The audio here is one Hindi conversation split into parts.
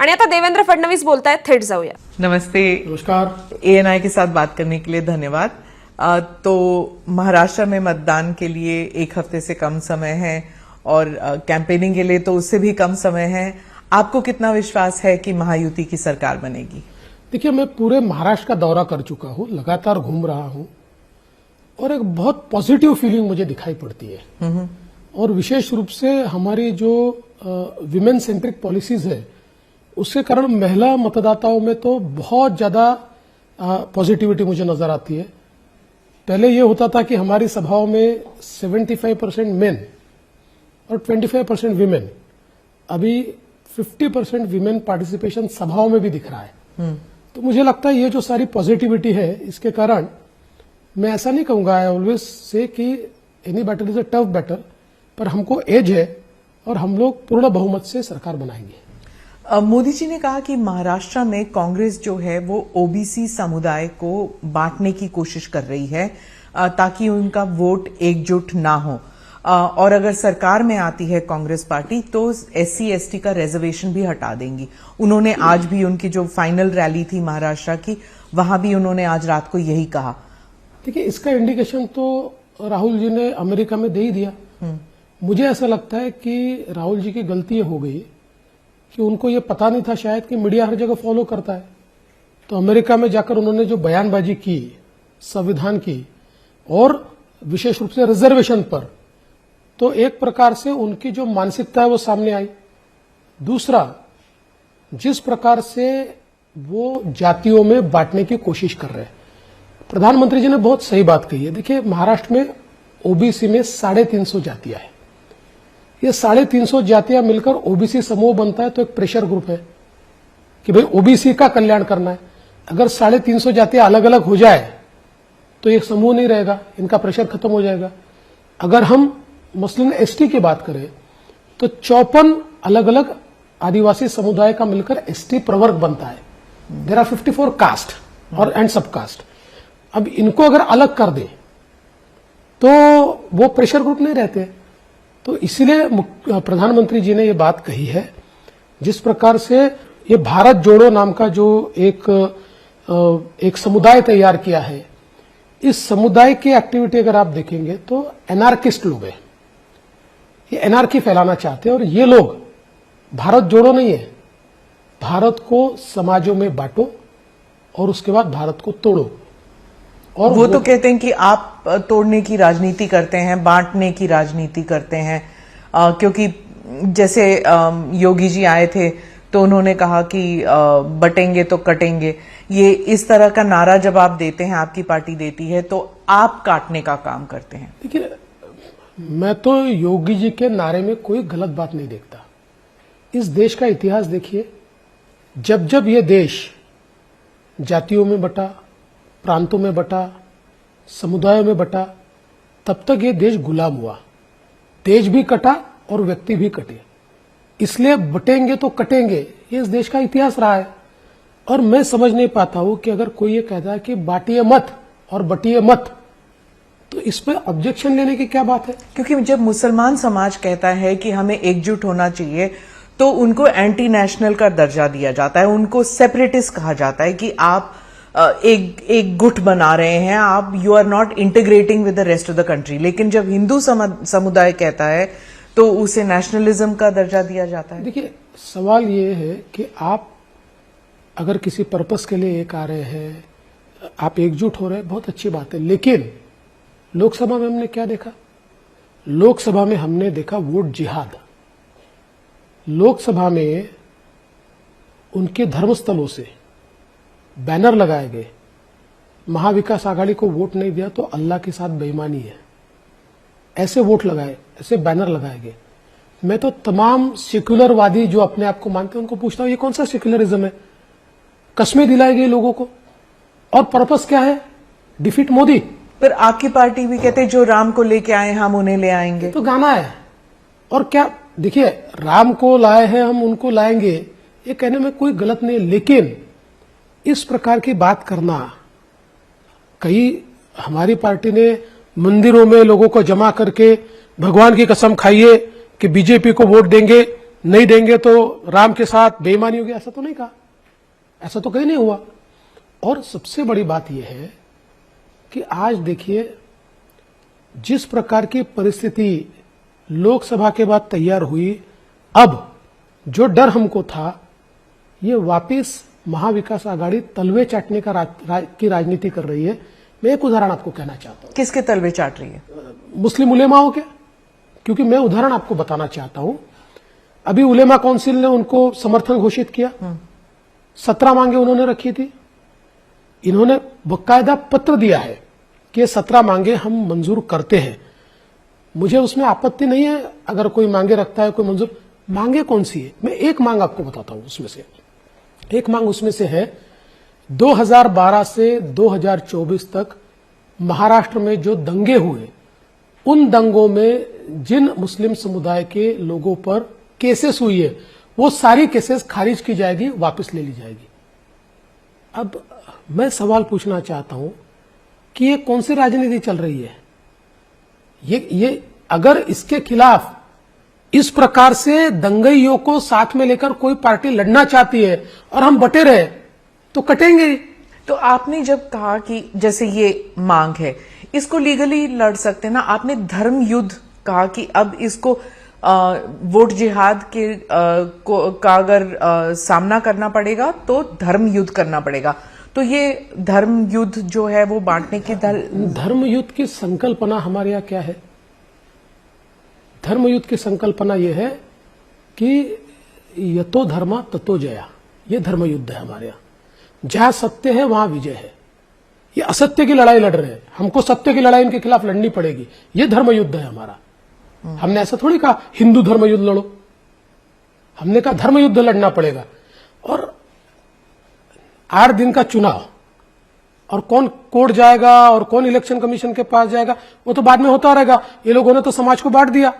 आणि आता देवेंद्र फडणवीस बोलतायत, थेट जाऊया. नमस्ते. नमस्कार. ANI के साथ बात करने के लिए धन्यवाद. तो महाराष्ट्र में मतदान के लिए एक हफ्ते से कम समय है और कैंपेनिंग के लिए तो उससे भी कम समय है. आपको कितना विश्वास है कि महायुति की सरकार बनेगी? देखिए, मैं पूरे महाराष्ट्र का दौरा कर चुका हूं, लगातार घूम रहा हूं और एक बहुत पॉजिटिव फीलिंग मुझे दिखाई पड़ती है. और विशेष रूप से हमारी जो विमेन सेंट्रिक पॉलिसीज है उसके कारण महिला मतदाताओं में तो बहुत ज्यादा पॉजिटिविटी मुझे नजर आती है. पहले ये होता था कि हमारी सभाओं में 75% मेन और 25% विमेन, अभी 50% विमेन पार्टिसिपेशन सभाओं में भी दिख रहा है. तो मुझे लगता है ये जो सारी पॉजिटिविटी है इसके कारण मैं ऐसा नहीं कहूंगा, आई ऑलवेज से कि any battle is a tough battle, पर हमको एज है और हम लोग पूर्ण बहुमत से सरकार बनाएंगे. मोदी जी ने कहा कि महाराष्ट्र में कांग्रेस जो है वो ओबीसी समुदाय को बांटने की कोशिश कर रही है ताकि उनका वोट एकजुट ना हो, और अगर सरकार में आती है कांग्रेस पार्टी तो SC/ST का रिजर्वेशन भी हटा देंगी. उन्होंने आज भी, उनकी जो फाइनल रैली थी महाराष्ट्र की, वहां भी उन्होंने आज रात को यही कहा. देखिए, इसका इंडिकेशन तो राहुल जी ने अमेरिका में दे ही दिया. मुझे ऐसा लगता है कि राहुल जी की गलती हो गई कि उनको ये पता नहीं था शायद कि मीडिया हर जगह फॉलो करता है. तो अमेरिका में जाकर उन्होंने जो बयानबाजी की संविधान की और विशेष रूप से रिजर्वेशन पर, तो एक प्रकार से उनकी जो मानसिकता है वो सामने आई. दूसरा, जिस प्रकार से वो जातियों में बांटने की कोशिश कर रहे हैं, प्रधानमंत्री जी ने बहुत सही बात कही है. देखिए, महाराष्ट्र में ओबीसी में 350 जातियां हैं. ये 350 जातियां मिलकर ओबीसी समूह बनता है, तो एक प्रेशर ग्रुप है कि भाई ओबीसी का कल्याण करना है. अगर 350 जातियां अलग अलग हो जाए तो एक समूह नहीं रहेगा, इनका प्रेशर खत्म हो जाएगा. अगर हम मसलन एसटी की बात करें तो 54 अलग अलग आदिवासी समुदाय का मिलकर एसटी प्रवर्ग बनता है. देयर आर 54 कास्ट और एंड सब कास्ट. अब इनको अगर अलग कर दे तो वो प्रेशर ग्रुप नहीं रहते. तो इसीलिए प्रधानमंत्री जी ने ये बात कही है. जिस प्रकार से ये भारत जोड़ो नाम का जो एक समुदाय तैयार किया है, इस समुदाय की एक्टिविटी अगर आप देखेंगे तो एनार्किस्ट लोग हैं. ये एनार्की फैलाना चाहते हैं और ये लोग भारत जोड़ो नहीं है, भारत को समाजों में बांटो और उसके बाद भारत को तोड़ो. और वो तो कहते हैं कि आप तोड़ने की राजनीति करते हैं, बांटने की राजनीति करते हैं, क्योंकि जैसे योगी जी आए थे तो उन्होंने कहा कि बटेंगे तो कटेंगे. ये इस तरह का नारा जब आप देते हैं, आपकी पार्टी देती है, तो आप काटने का काम करते हैं. देखिए, मैं तो योगी जी के नारे में कोई गलत बात नहीं देखता. इस देश का इतिहास देखिए, जब जब ये देश जातियों में बटा, प्रांतों में बटा, समुदायों में बटा, तब तक ये देश गुलाम हुआ. देश भी कटा और व्यक्ति भी कटे. इसलिए बटेंगे तो कटेंगे, ये इस देश का इतिहास रहा है. और मैं समझ नहीं पाता हूं कि अगर कोई ये कहता है कि बांटिए मत और बटिए मत, तो इस पर ऑब्जेक्शन लेने की क्या बात है? क्योंकि जब मुसलमान समाज कहता है कि हमें एकजुट होना चाहिए तो उनको एंटी नेशनल का दर्जा दिया जाता है, उनको सेपरेटिस्ट कहा जाता है कि आप एक गुट बना रहे हैं, आप you are not integrating with the rest of the country. लेकिन जब हिंदू समुदाय कहता है तो उसे नेशनलिज्म का दर्जा दिया जाता है. देखिए, सवाल ये है कि आप अगर किसी पर्पस के लिए एक आ रहे हैं, आप एकजुट हो रहे हैं, बहुत अच्छी बात है. लेकिन लोकसभा में हमने क्या देखा? लोकसभा में हमने देखा वोट जिहाद. लोकसभा में उनके धर्मस्थलों से बैनर लगाए गए, महाविकास आघाड़ी को वोट नहीं दिया तो अल्लाह के साथ बेईमानी है, ऐसे वोट लगाए, ऐसे बैनर लगाए गए. मैं तो तमाम सेक्युलरवादी जो अपने आप को मानते हैं उनको पूछता हूं, ये कौन सा सेक्युलरिज्म है? कस्में दिलाई गई लोगों को, और पर्पस क्या है? डिफीट मोदी. पर आपकी पार्टी भी कहते जो राम को लेके आए हम उन्हें ले आएंगे. तो गाना है. और क्या, देखिए, राम को लाए हैं हम उनको लाएंगे, ये कहने में कोई गलत नहीं. लेकिन इस प्रकार की बात करना, कई हमारी पार्टी ने मंदिरों में लोगों को जमा करके भगवान की कसम खाइए कि बीजेपी को वोट देंगे, नहीं देंगे तो राम के साथ बेईमानी होगी, ऐसा तो नहीं कहा, ऐसा तो कहीं नहीं हुआ। और सबसे बड़ी बात यह है कि आज देखिए जिस प्रकार की परिस्थिति लोकसभा के बाद तैयार हुई, अब जो डर हमको था ये वापिस महाविकास आघाड़ी तलवे चाटने का की राजनीति कर रही है। मैं एक उदाहरण आपको कहना चाहता हूं। किसके तलवे चाट रही है? मुस्लिम उलेमाओं के, क्योंकि मैं उदाहरण आपको बताना चाहता हूं। अभी उलेमा काउंसिल ने उनको समर्थन घोषित किया, 17 मांगे उन्होंने रखी थी। इन्होंने बकायदा पत्र दिया है कि ये 17 मांगे हम मंजूर करते हैं। मुझे उसमें आपत्ति नहीं है अगर कोई मांगे रखता है, कोई मंजूर। मांगे कौन सी है? मैं एक मांग आपको बताता हूं। उसमें से एक मांग उसमें से है 2012 से 2024 तक महाराष्ट्र में जो दंगे हुए, उन दंगों में जिन मुस्लिम समुदाय के लोगों पर केसेस हुई है वो सारी केसेस खारिज की जाएगी, वापस ले ली जाएगी। अब मैं सवाल पूछना चाहता हूं कि ये कौन सी राजनीति चल रही है? ये अगर इसके खिलाफ इस प्रकार से दंगइयों को साथ में लेकर कोई पार्टी लड़ना चाहती है और हम बटे रहे तो कटेंगे। तो आपने जब कहा कि जैसे ये मांग है, इसको लीगली लड़ सकते हैं ना। आपने धर्म युद्ध कहा कि अब इसको वोट जिहाद के का अगर सामना करना पड़ेगा तो धर्म युद्ध करना पड़ेगा। तो ये धर्म युद्ध जो है वो बांटने की धर्म युद्ध की संकल्पना हमारे यहाँ क्या है? धर्म युद्ध की संकल्पना यह है कि यतो धर्मा ततो जया। ये धर्म युद्ध है हमारे यहाँ। जहां सत्य है वहां विजय है। ये असत्य की लड़ाई लड़ रहे हैं, हमको सत्य की लड़ाई इनके खिलाफ लड़नी पड़ेगी। ये धर्म युद्ध है हमारा। हमने ऐसा थोड़ी कहा हिंदू धर्म युद्ध लड़ो, हमने कहा धर्म युद्ध लड़ना पड़ेगा। और 8 दिन का चुनाव, और कौन कोर्ट जाएगा और कौन इलेक्शन कमीशन के पास जाएगा वो तो बाद में होता रहेगा। ये लोगों ने तो समाज को बांट दिया,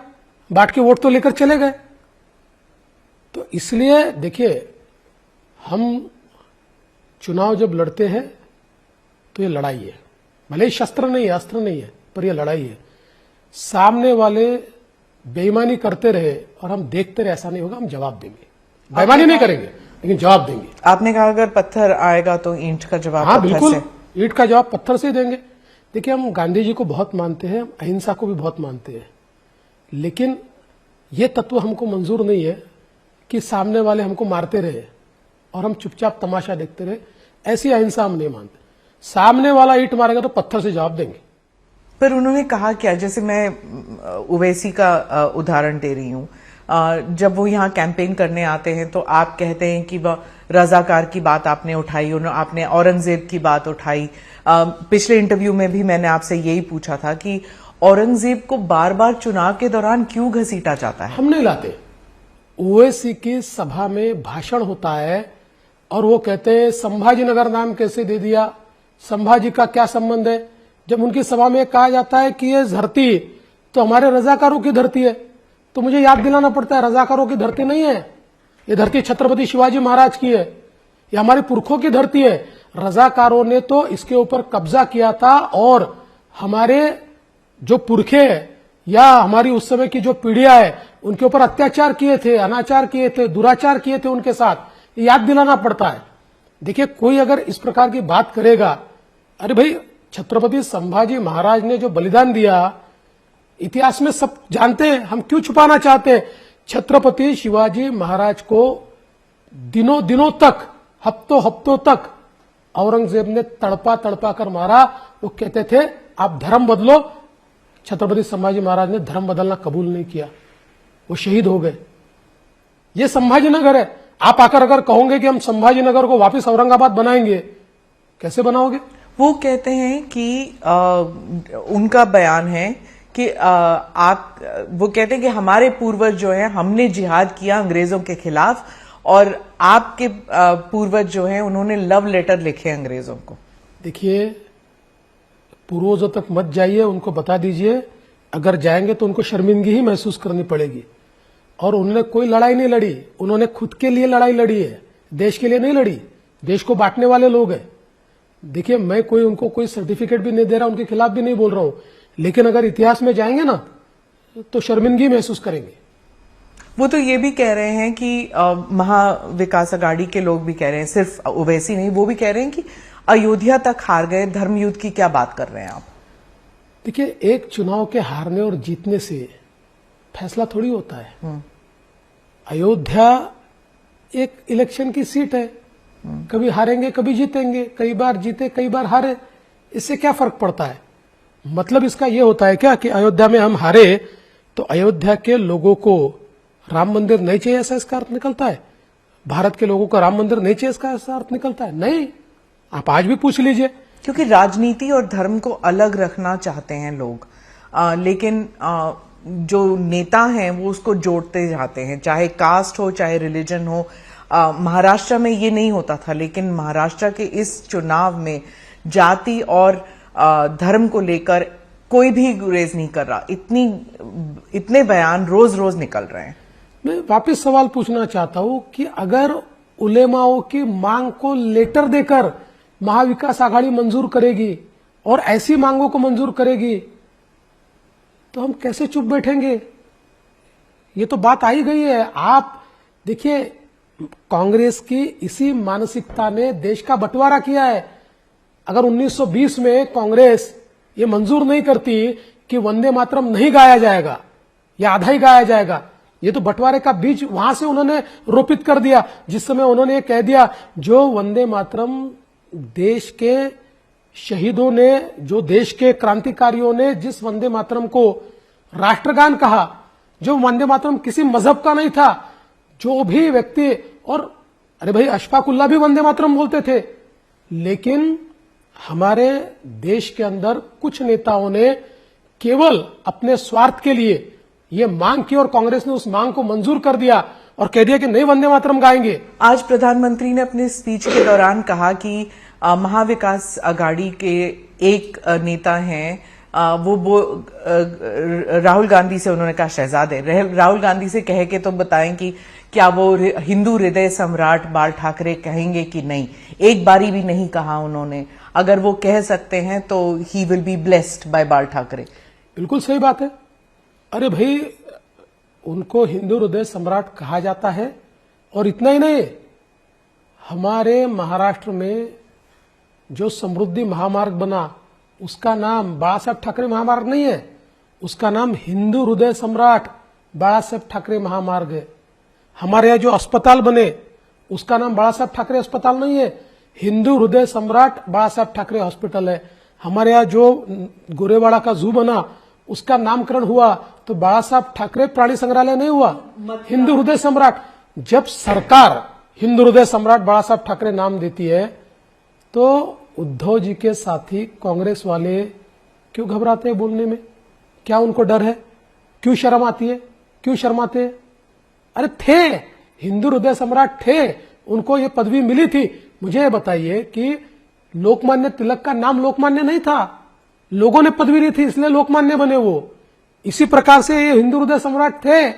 बांट के वोट तो लेकर चले गए। तो इसलिए देखिए, हम चुनाव जब लड़ते हैं तो ये लड़ाई है। भले ही शस्त्र नहीं है, अस्त्र नहीं है, पर ये लड़ाई है। सामने वाले बेईमानी करते रहे और हम देखते रहे, ऐसा नहीं होगा। हम जवाब देंगे, बेईमानी नहीं करेंगे लेकिन जवाब देंगे। आपने कहा अगर पत्थर आएगा तो ईंट का जवाब हाँ पत्थर बिल्कुल, से। ईंट का जवाब पत्थर से ही देंगे। देखिए, हम गांधी जी को बहुत मानते हैं, अहिंसा को भी बहुत मानते हैं, लेकिन ये तत्व हमको मंजूर नहीं है कि सामने वाले हमको मारते रहे और हम चुपचाप तमाशा देखते रहे। ऐसी अहिंसा हम नहीं मानते। सामने वाला ईंट मारेगा तो पत्थर से जवाब देंगे। पर उन्होंने कहा क्या? जैसे मैं ओवैसी का उदाहरण दे रही हूं। जब वो यहाँ कैंपेन करने आते हैं तो आप कहते हैं कि रजाकार की बात आपने उठाई, आपने औरंगजेब की बात उठाई। पिछले इंटरव्यू में भी मैंने आपसे यही पूछा था कि औरंगजेब को बार बार चुनाव के दौरान क्यों घसीटा जाता है? हम नहीं लाते। ओवैसी की सभा में भाषण होता है और वो कहते हैं संभाजीनगर नाम कैसे दे दिया, संभाजी का क्या संबंध है। जब उनकी सभा में कहा जाता है कि ये धरती तो हमारे रजाकारों की धरती है, तो मुझे याद दिलाना पड़ता है रजाकारों की धरती नहीं है, ये धरती छत्रपति शिवाजी महाराज की है, ये हमारे पुरखों की धरती है। रजाकारों ने तो इसके ऊपर कब्जा किया था और हमारे जो पुरखे या हमारी उस समय की जो पीढ़ियां है उनके ऊपर अत्याचार किए थे, अनाचार किए थे, दुराचार किए थे उनके साथ। ये याद दिलाना पड़ता है। देखिए, कोई अगर इस प्रकार की बात करेगा, अरे भाई छत्रपति संभाजी महाराज ने जो बलिदान दिया इतिहास में सब जानते हैं, हम क्यों छुपाना चाहते हैं? छत्रपति शिवाजी महाराज को दिनों दिनों तक, हफ्तों हफ्तों तक औरंगजेब ने तड़पा तड़पा कर मारा। वो कहते थे आप धर्म बदलो, छत्रपति संभाजी महाराज ने धर्म बदलना कबूल नहीं किया, वो शहीद हो गए। ये संभाजीनगर है। आप आकर अगर कहोगे कि हम संभाजीनगर को वापस औरंगाबाद बनाएंगे, कैसे बनाओगे? वो कहते हैं कि उनका बयान है कि वो कहते हैं कि हमारे पूर्वज जो है हमने जिहाद किया अंग्रेजों के खिलाफ और आपके पूर्वज जो है उन्होंने लव लेटर लिखे अंग्रेजों को। देखिए, पूर्वजों तक मत जाइए, उनको बता दीजिए अगर जाएंगे तो उनको शर्मिंदगी ही महसूस करनी पड़ेगी। और उन्होंने कोई लड़ाई नहीं लड़ी, उन्होंने खुद के लिए लड़ाई लड़ी है, देश के लिए नहीं लड़ी। देश को बांटने वाले लोग हैं। देखिए, मैं उनको कोई सर्टिफिकेट भी नहीं दे रहा, उनके खिलाफ भी नहीं बोल रहा हूं, लेकिन अगर इतिहास में जाएंगे ना तो शर्मिंदगी महसूस करेंगे। वो तो ये भी कह रहे हैं कि महाविकास अघाड़ी के लोग भी कह रहे हैं, सिर्फ ओवैसी नहीं, वो भी कह रहे हैं कि अयोध्या तक हार गए, धर्मयुद्ध की क्या बात कर रहे हैं आप? देखिए, एक चुनाव के हारने और जीतने से फैसला थोड़ी होता है। अयोध्या एक इलेक्शन की सीट है, कभी हारेंगे कभी जीतेंगे, कई बार जीते कई बार हारे, इससे क्या फर्क पड़ता है? मतलब इसका यह होता है क्या कि अयोध्या में हम हारे तो अयोध्या के लोगों को राम मंदिर नहीं चाहिए, ऐसा इसका अर्थ निकलता है? भारत के लोगों को राम मंदिर नहीं चाहिए, इसका ऐसा अर्थ निकलता है? नहीं। आप आज भी पूछ लीजिए। क्योंकि राजनीति और धर्म को अलग रखना चाहते हैं लोग, लेकिन जो नेता हैं वो उसको जोड़ते जाते हैं, चाहे कास्ट हो चाहे रिलीजन हो। महाराष्ट्र में ये नहीं होता था, लेकिन महाराष्ट्र के इस चुनाव में जाति और धर्म को लेकर कोई भी गुरेज नहीं कर रहा। इतने बयान रोज रोज निकल रहे हैं। मैं वापस सवाल पूछना चाहता हूं कि अगर उलेमाओं की मांग को लेटर देकर महाविकास आघाड़ी मंजूर करेगी और ऐसी मांगों को मंजूर करेगी तो हम कैसे चुप बैठेंगे? ये तो बात आई गई है। आप देखिए, कांग्रेस की इसी मानसिकता ने देश का बंटवारा किया है। अगर 1920 में कांग्रेस ये मंजूर नहीं करती कि वंदे मातरम नहीं गाया जाएगा या आधा ही गाया जाएगा, ये तो बंटवारे का बीज वहां से उन्होंने रोपित कर दिया। जिस समय उन्होंने ये कह दिया, जो वंदे मातरम देश के शहीदों ने, जो देश के क्रांतिकारियों ने जिस वंदे मातरम को राष्ट्रगान कहा, जो वंदे मातरम किसी मजहब का नहीं था, जो भी व्यक्ति, और अरे भाई अशफाक उल्लाह भी वंदे मातरम बोलते थे, लेकिन हमारे देश के अंदर कुछ नेताओं ने केवल अपने स्वार्थ के लिए ये मांग की और कांग्रेस ने उस मांग को मंजूर कर दिया और कह दिया कि नहीं वंदे मातरम गाएंगे। आज प्रधानमंत्री ने अपने स्पीच के दौरान कहा कि महाविकास अघाड़ी के एक नेता हैं, वो राहुल गांधी से, उन्होंने कहा शहजादे राहुल गांधी से कह के तो बताएं कि क्या वो हिंदू हृदय सम्राट बाल ठाकरे कहेंगे कि नहीं। एक बारी भी नहीं कहा उन्होंने। अगर वो कह सकते हैं तो he will be blessed by Bal Thackeray. बिल्कुल सही बात है। अरे भाई, उनको हिंदू हृदय सम्राट कहा जाता है। और इतना ही नहीं, हमारे महाराष्ट्र में जो समृद्धि महामार्ग बना, उसका नाम बाला साहेब ठाकरे महामार्ग नहीं है, उसका नाम हिंदू हृदय सम्राट बाला साहेब ठाकरे महामार्ग है। हमारे यहाँ जो अस्पताल बने, उसका नाम बाला साहेब ठाकरे अस्पताल नहीं है, हिंदू हृदय सम्राट बाला साहेब ठाकरे हॉस्पिटल है। हमारे यहाँ जो गोरेवाड़ा का जू बना, उसका नामकरण हुआ तो बाला साहब ठाकरे प्राणी संग्रहालय नहीं हुआ, हिंदू हृदय सम्राट। जब सरकार हिंदू हृदय सम्राट बाला साहब ठाकरे नाम देती है तो उद्धव जी के साथी कांग्रेस वाले क्यों घबराते हैं बोलने में? क्या उनको डर है? क्यों शर्म आती है? क्यों शर्माते हैं? अरे थे, हिंदू हृदय सम्राट थे, उनको ये पदवी मिली थी। मुझे ये बताइए कि लोकमान्य तिलक का नाम लोकमान्य नहीं था, लोगों ने पदवी दी थी इसलिए लोकमान्य बने वो। इसी प्रकार से ये हिंदू हृदय सम्राट थे।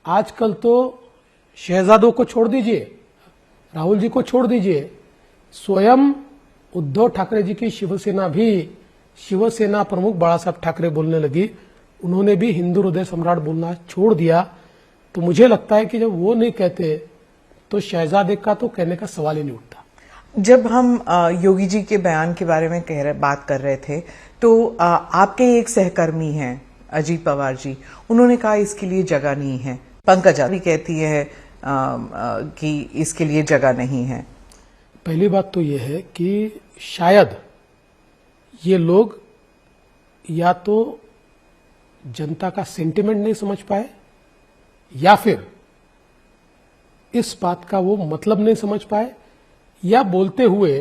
आजकल तो शहजादों को छोड़ दीजिए, राहुल जी को छोड़ दीजिए, स्वयं उद्धव ठाकरे जी की शिवसेना भी शिवसेना प्रमुख बाला साहब ठाकरे बोलने लगी। उन्होंने भी हिंदू हृदय सम्राट बोलना छोड़ दिया। तो मुझे लगता है कि जब वो नहीं कहते तो शहजादे का तो कहने का सवाल ही नहीं उठता। जब हम योगी जी के बयान के बारे में बात कर रहे थे तो आपके एक सहकर्मी हैं अजीत पवार जी, उन्होंने कहा इसके लिए जगह नहीं है। पंकजा भी कहती है कि इसके लिए जगह नहीं है। पहली बात तो यह है कि शायद ये लोग या तो जनता का सेंटिमेंट नहीं समझ पाए या फिर इस बात का वो मतलब नहीं समझ पाए, या बोलते हुए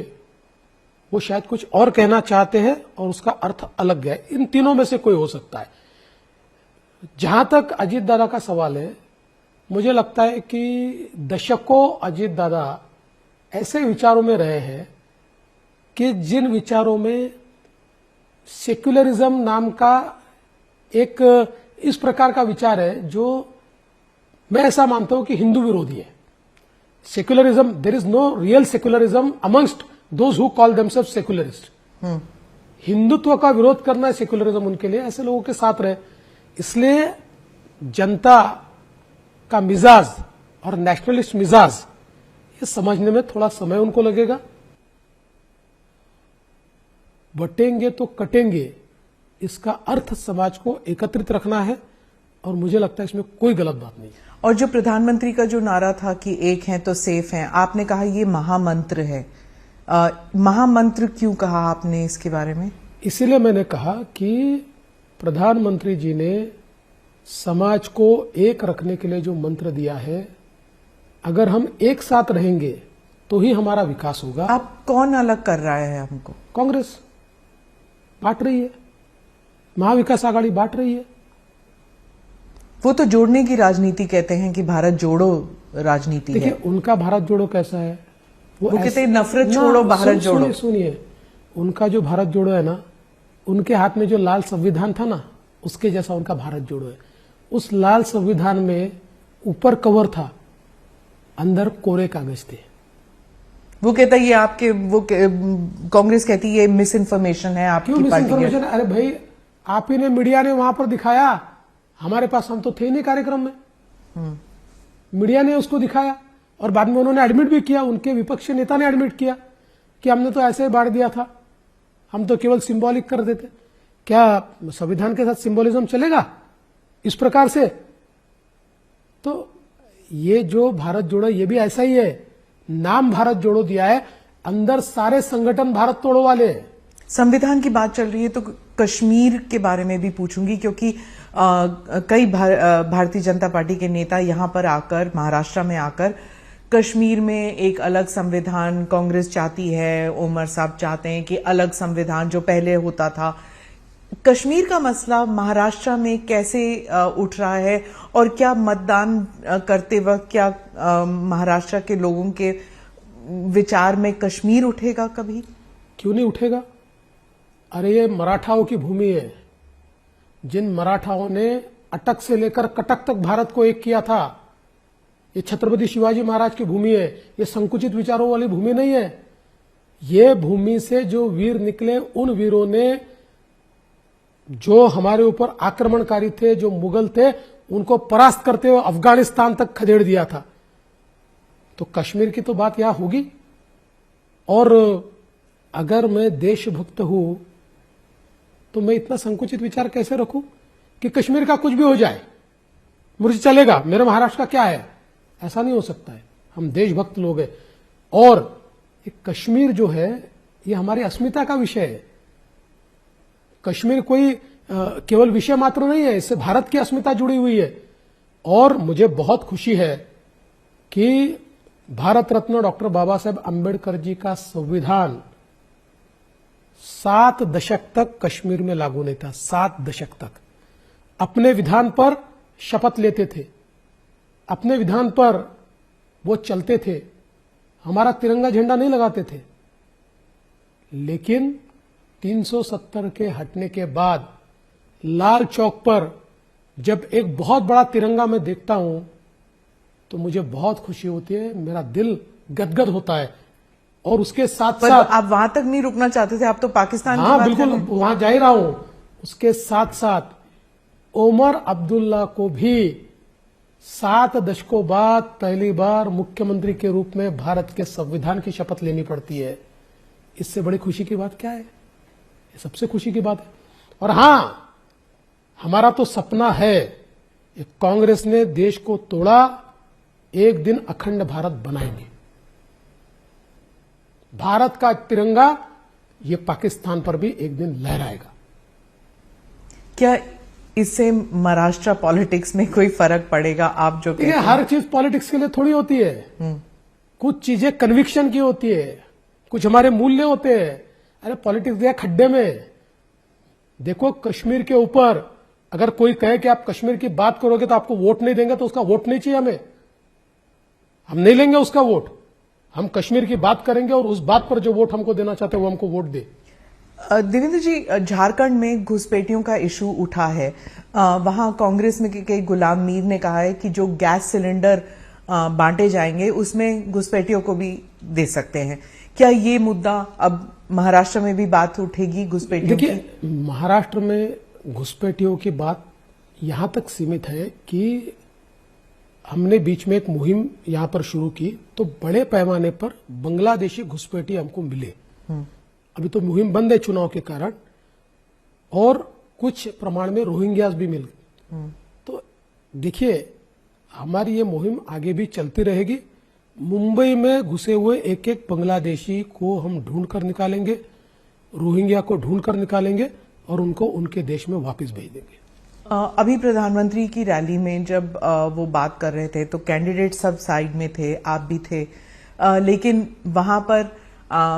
वो शायद कुछ और कहना चाहते हैं और उसका अर्थ अलग गया। इन तीनों में से कोई हो सकता है। जहां तक अजीत दादा का सवाल है, मुझे लगता है कि दशकों अजीत दादा ऐसे विचारों में रहे हैं कि जिन विचारों में सेक्युलरिज्म नाम का एक इस प्रकार का विचार है जो मैं ऐसा मानता हूं कि हिंदू विरोधी है। Secularism, there is no real secularism amongst those who call themselves secularist. Hindutva का विरोध करना है सेक्युलरिज्म उनके लिए, ऐसे लोगों के साथ रहे। इसलिए जनता का मिजाज और नेशनलिस्ट मिजाज ये समझने में थोड़ा समय उनको लगेगा। बटेंगे तो कटेंगे, इसका अर्थ समाज को एकत्रित रखना है और मुझे लगता है इसमें कोई गलत बात नहीं है। और जो प्रधानमंत्री का जो नारा था कि एक हैं तो सेफ हैं, आपने कहा ये महामंत्र है। महामंत्र क्यों कहा आपने इसके बारे में? इसीलिए मैंने कहा कि प्रधानमंत्री जी ने समाज को एक रखने के लिए जो मंत्र दिया है, अगर हम एक साथ रहेंगे तो ही हमारा विकास होगा। आप कौन अलग कर रहा है हमको? कांग्रेस बांट रही है, महाविकास आघाड़ी बांट रही है। वो तो जोड़ने की राजनीति कहते हैं कि भारत जोड़ो राजनीति है। देखिए उनका भारत जोड़ो कैसा है, वो कहते हैं नफरत छोड़ो भारत जोड़ो। सुनिए, उनका जो भारत जोड़ो है ना, उनके हाथ में जो लाल संविधान था ना, उसके जैसा उनका भारत जोड़ो है। उस लाल संविधान में ऊपर कवर था, अंदर कोरे कागज थे। वो कहता है ये आपके कांग्रेस कहती है ये मिस इन्फॉर्मेशन है आपकी क्यों पार्टी की। मिसइंफॉर्मेशन? अरे भाई, आप ही ने, मीडिया ने वहां पर दिखाया, हमारे पास हम तो थे नहीं कार्यक्रम में। मीडिया ने उसको दिखाया और बाद में उन्होंने एडमिट भी किया, उनके विपक्षी नेता ने एडमिट किया कि हमने तो ऐसे ही बांट दिया था, हम तो केवल सिंबॉलिक कर देते। क्या संविधान के साथ सिंबोलिज्म चलेगा इस प्रकार से? तो ये जो भारत जोड़ो ये भी ऐसा ही है, नाम भारत जोड़ो दिया है, अंदर सारे संगठन भारत तोड़ो वाले हैं। संविधान की बात चल रही है तो कश्मीर के बारे में भी पूछूंगी, क्योंकि कई भारतीय जनता पार्टी के नेता यहां पर आकर, महाराष्ट्र में आकर, कश्मीर में एक अलग संविधान कांग्रेस चाहती है, ओमर साहब चाहते हैं कि अलग संविधान जो पहले होता था। कश्मीर का मसला महाराष्ट्र में कैसे उठ रहा है और क्या मतदान करते वक्त क्या महाराष्ट्र के लोगों के विचार में कश्मीर उठेगा कभी? क्यों नहीं उठेगा? अरे ये मराठाओं की भूमि है। जिन मराठाओं ने अटक से लेकर कटक तक भारत को एक किया था, ये छत्रपति शिवाजी महाराज की भूमि है। ये संकुचित विचारों वाली भूमि नहीं है। ये भूमि से जो वीर निकले, उन वीरों ने जो हमारे ऊपर आक्रमणकारी थे, जो मुगल थे, उनको परास्त करते हुए अफगानिस्तान तक खदेड़ दिया था। तो कश्मीर की तो बात यहां होगी। और अगर मैं देशभक्त हूं तो मैं इतना संकुचित विचार कैसे रखूं कि कश्मीर का कुछ भी हो जाए मुझे चलेगा, मेरे महाराष्ट्र का क्या है? ऐसा नहीं हो सकता है। हम देशभक्त लोग हैं और ये कश्मीर जो है ये हमारी अस्मिता का विषय है। कश्मीर कोई केवल विषय मात्र नहीं है, इससे भारत की अस्मिता जुड़ी हुई है। और मुझे बहुत खुशी है कि भारत रत्न डॉक्टर बाबा साहेब अंबेडकर जी का संविधान 7 दशक तक कश्मीर में लागू नहीं था। 7 दशक तक अपने विधान पर शपथ लेते थे, अपने विधान पर वो चलते थे, हमारा तिरंगा झंडा नहीं लगाते थे। लेकिन 370 के हटने के बाद लाल चौक पर जब एक बहुत बड़ा तिरंगा मैं देखता हूं तो मुझे बहुत खुशी होती है, मेरा दिल गदगद होता है। और उसके साथ साथ आप वहां तक नहीं रुकना चाहते थे, आप तो पाकिस्तान की हाँ बात बिल्कुल कर रहे हैं। वहां जा ही रहा हूं। उसके साथ साथ ओमर अब्दुल्ला को भी 7 दशकों बाद पहली बार मुख्यमंत्री के रूप में भारत के संविधान की शपथ लेनी पड़ती है। इससे बड़ी खुशी की बात क्या है? ये सबसे खुशी की बात है। और हां, हमारा तो सपना है, कांग्रेस ने देश को तोड़ा, एक दिन अखंड भारत बनाएंगे। भारत का तिरंगा ये पाकिस्तान पर भी एक दिन लहराएगा। क्या इससे महाराष्ट्र पॉलिटिक्स में कोई फर्क पड़ेगा? आप जो कहते देखिए, हैं हर चीज पॉलिटिक्स के लिए थोड़ी होती है। कुछ चीजें कन्विक्शन की होती है, कुछ हमारे मूल्य होते हैं। अरे पॉलिटिक्स गया खड्डे में। देखो, कश्मीर के ऊपर अगर कोई कहे कि आप कश्मीर की बात करोगे तो आपको वोट नहीं देंगे, तो उसका वोट नहीं चाहिए हमें। हम नहीं लेंगे उसका वोट। हम कश्मीर की बात करेंगे और उस बात पर जो वोट हमको देना चाहते हैं वो हमको वोट दे। देवेंद्र जी, झारखंड में घुसपैठियों का इशू उठा है। वहां कांग्रेस में के गुलाम मीर ने कहा है कि जो गैस सिलेंडर बांटे जाएंगे उसमें घुसपैठियों को भी दे सकते हैं। क्या ये मुद्दा अब महाराष्ट्र में भी बात उठेगी घुसपैठियों की? देखिए, महाराष्ट्र में घुसपैठियों की बात यहां तक सीमित है कि हमने बीच में एक मुहिम यहां पर शुरू की तो बड़े पैमाने पर बांग्लादेशी घुसपैठी हमको मिले। अभी तो मुहिम बंद है चुनाव के कारण, और कुछ प्रमाण में रोहिंग्यास भी मिल गए। तो देखिए, हमारी ये मुहिम आगे भी चलती रहेगी। मुंबई में घुसे हुए एक एक बांग्लादेशी को हम ढूंढ कर निकालेंगे, रोहिंग्या को ढूंढ कर निकालेंगे और उनको उनके देश में वापस भेज देंगे। अभी प्रधानमंत्री की रैली में जब वो बात कर रहे थे तो कैंडिडेट सब साइड में थे, आप भी थे, लेकिन वहां पर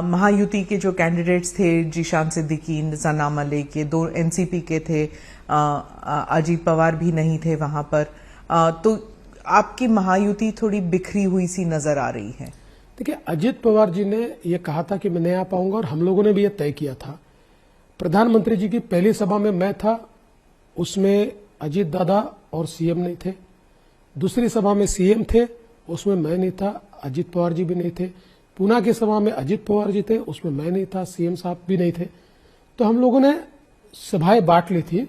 महायुति के जो कैंडिडेट्स थे, जीशान सिद्दीकी, सना मलिक, ये दो एनसीपी के थे, अजीत पवार भी नहीं थे वहां पर, तो आपकी महायुति थोड़ी बिखरी हुई सी नजर आ रही है। देखिए, अजीत पवार जी ने यह कहा था कि मैं नहीं आ पाऊंगा, और हम लोगों ने भी यह तय किया था। प्रधानमंत्री जी की पहली सभा में मैं था, उसमें अजीत दादा और सीएम नहीं थे। दूसरी सभा में सीएम थे, उसमें मैं नहीं था, अजीत पवार जी भी नहीं थे। पूना की सभा में अजीत पवार जी थे, उसमें मैं नहीं था, सीएम साहब भी नहीं थे। तो हम लोगों ने सभाएं बांट ली थी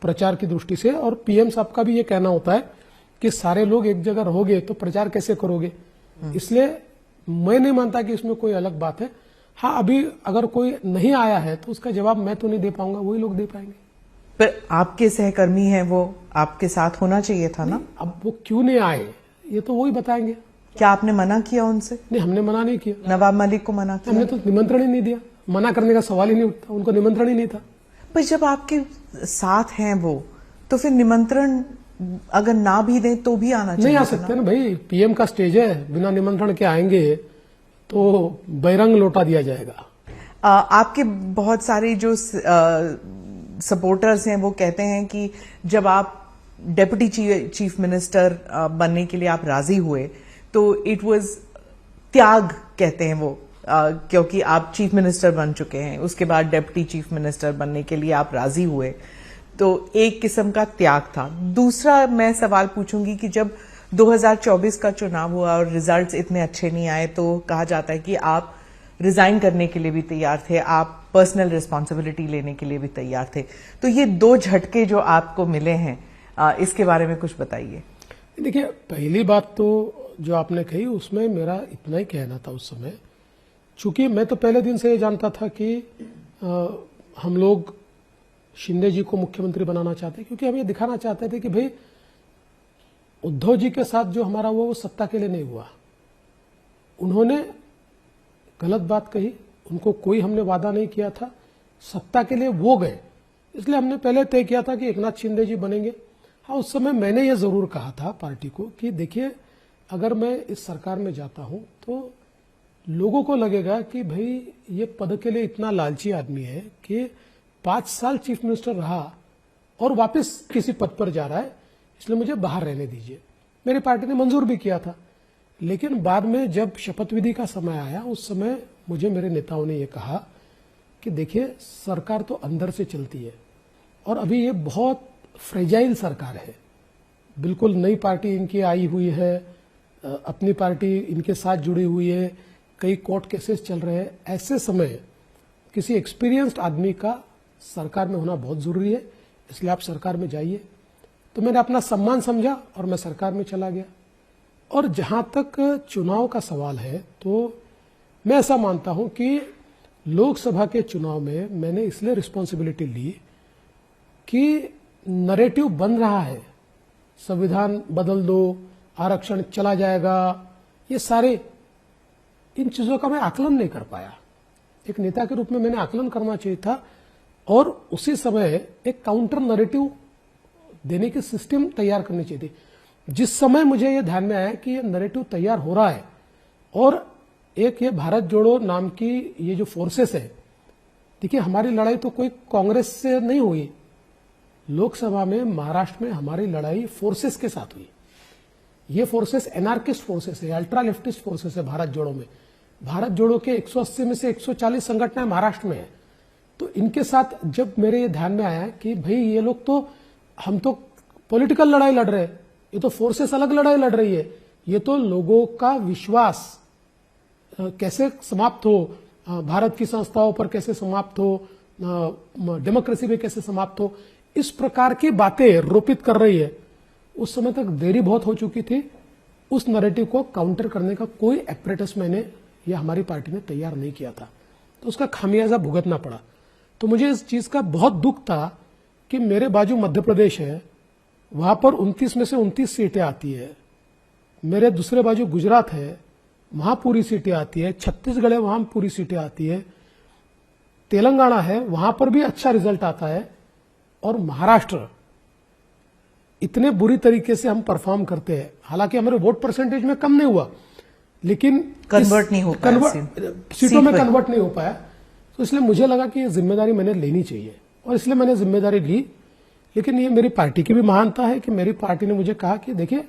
प्रचार की दृष्टि से, और पीएम साहब का भी ये कहना होता है कि सारे लोग एक जगह रहोगे तो प्रचार कैसे करोगे। इसलिए मैं नहीं मानता कि इसमें कोई अलग बात है। हाँ, अभी अगर कोई नहीं आया है तो उसका जवाब मैं तो नहीं दे पाऊंगा, वही लोग दे पाएंगे। पर आपके सहकर्मी हैं, वो आपके साथ होना चाहिए था ना। अब वो क्यों नहीं आए ये तो वही बताएंगे। क्या आपने मना किया उनसे? नहीं, हमने मना नहीं किया। नवाब मलिक को मना किया? हमने तो निमंत्रण ही नहीं दिया, मना करने का सवाल ही नहीं उठता, उनको निमंत्रण ही नहीं था। पर जब आपके साथ हैं वो, तो फिर निमंत्रण अगर ना भी दें तो भी आना चाहिए। नहीं आ सकते ना भाई, पीएम का स्टेज है, बिना निमंत्रण के आएंगे तो बहिरंग लौटा दिया जाएगा। आपके बहुत सारे जो सपोर्टर्स हैं वो कहते हैं कि जब आप डेप्यूटी चीफ मिनिस्टर बनने के लिए आप राजी हुए तो इट वाज त्याग, कहते हैं वो, क्योंकि आप चीफ मिनिस्टर बन चुके हैं, उसके बाद डेप्यूटी चीफ मिनिस्टर बनने के लिए आप राजी हुए, तो एक किस्म का त्याग था। दूसरा मैं सवाल पूछूंगी कि जब 2024 का चुनाव हुआ और रिजल्ट्स इतने अच्छे नहीं आए तो कहा जाता है कि आप रिजाइन करने के लिए भी तैयार थे, आप पर्सनल रिस्पॉन्सिबिलिटी लेने के लिए भी तैयार थे। तो ये दो झटके जो आपको मिले हैं, इसके बारे में कुछ बताइए। देखिए, पहली बात तो जो आपने कही उसमें मेरा इतना ही कहना था उस समय, चूंकि मैं तो पहले दिन से ये जानता था कि हम लोग शिंदे जी को मुख्यमंत्री बनाना चाहते, क्योंकि हम ये दिखाना चाहते थे कि भाई उद्धव जी के साथ जो हमारा हुआ वो सत्ता के लिए नहीं हुआ। उन्होंने गलत बात कही, उनको कोई हमने वादा नहीं किया था, सत्ता के लिए वो गए, इसलिए हमने पहले तय किया था कि एकनाथ शिंदे जी बनेंगे। हाँ, उस समय मैंने ये जरूर कहा था पार्टी को कि देखिए, अगर मैं इस सरकार में जाता हूं तो लोगों को लगेगा कि भाई ये पद के लिए इतना लालची आदमी है कि 5 साल चीफ मिनिस्टर रहा और वापस किसी पद पर जा रहा है, इसलिए मुझे बाहर रहने दीजिए। मेरी पार्टी ने मंजूर भी किया था, लेकिन बाद में जब शपथ विधि का समय आया उस समय मुझे मेरे नेताओं ने यह कहा कि देखिए, सरकार तो अंदर से चलती है और अभी ये बहुत फ्रेजाइल सरकार है, बिल्कुल नई पार्टी इनकी आई हुई है, अपनी पार्टी इनके साथ जुड़ी हुई है, कई कोर्ट केसेस चल रहे हैं। ऐसे समय किसी एक्सपीरियंस्ड आदमी का सरकार में होना बहुत जरूरी है, इसलिए आप सरकार में जाइए। तो मैंने अपना सम्मान समझा और मैं सरकार में चला गया। और जहां तक चुनाव का सवाल है तो मैं ऐसा मानता हूं कि लोकसभा के चुनाव में मैंने इसलिए रिस्पॉन्सिबिलिटी ली कि नरेटिव बन रहा है, संविधान बदल दो, आरक्षण चला जाएगा, ये सारे इन चीजों का मैं आकलन नहीं कर पाया। एक नेता के रूप में मैंने आकलन करना चाहिए था और उसी समय एक काउंटर नरेटिव देने की सिस्टम तैयार करनी चाहिए थी। जिस समय मुझे यह ध्यान में आया कि ये नरेटिव तैयार हो रहा है और एक ये भारत जोड़ो नाम की ये जो फोर्सेस है, देखिए हमारी लड़ाई तो कोई कांग्रेस से नहीं हुई, लोकसभा में महाराष्ट्र में हमारी लड़ाई फोर्सेस के साथ हुई। ये फोर्सेस एनार्किस्ट फोर्सेस है, अल्ट्रा लेफ्टिस्ट फोर्सेस है भारत जोड़ो में। भारत जोड़ो के 180 में से 140 संगठनें महाराष्ट्र में है। तो इनके साथ जब मेरे ये ध्यान में आया कि भाई ये लोग तो, हम तो पॉलिटिकल लड़ाई लड़ रहे हैं, ये तो फोर्सेस अलग लड़ाई लड़ रही है, ये तो लोगों का विश्वास कैसे समाप्त हो, भारत की संस्थाओं पर कैसे समाप्त हो, डेमोक्रेसी पे कैसे समाप्त हो, इस प्रकार की बातें रोपित कर रही है। उस समय तक देरी बहुत हो चुकी थी। उस नैरेटिव को काउंटर करने का कोई एपरेटस मैंने या हमारी पार्टी ने तैयार नहीं किया था, तो उसका खामियाजा भुगतना पड़ा। तो मुझे इस चीज का बहुत दुख था कि मेरे बाजू मध्य प्रदेश है, वहां पर 29 में से 29 सीटें आती है। मेरे दूसरे बाजू गुजरात है, वहां पूरी सीटें आती है। छत्तीसगढ़ है, वहां पूरी सीटें आती है। तेलंगाना है, वहां पर भी अच्छा रिजल्ट आता है। और महाराष्ट्र, इतने बुरी तरीके से हम परफॉर्म करते हैं। हालांकि हमारे वोट परसेंटेज में कम नहीं हुआ, लेकिन कन्वर्ट नहीं हो पाया, सीटों में कन्वर्ट नहीं हो पाया। तो इसलिए मुझे लगा कि ये जिम्मेदारी मैंने लेनी चाहिए, और इसलिए मैंने जिम्मेदारी ली। लेकिन ये मेरी पार्टी की भी महानता है कि मेरी पार्टी ने मुझे कहा कि देखिए,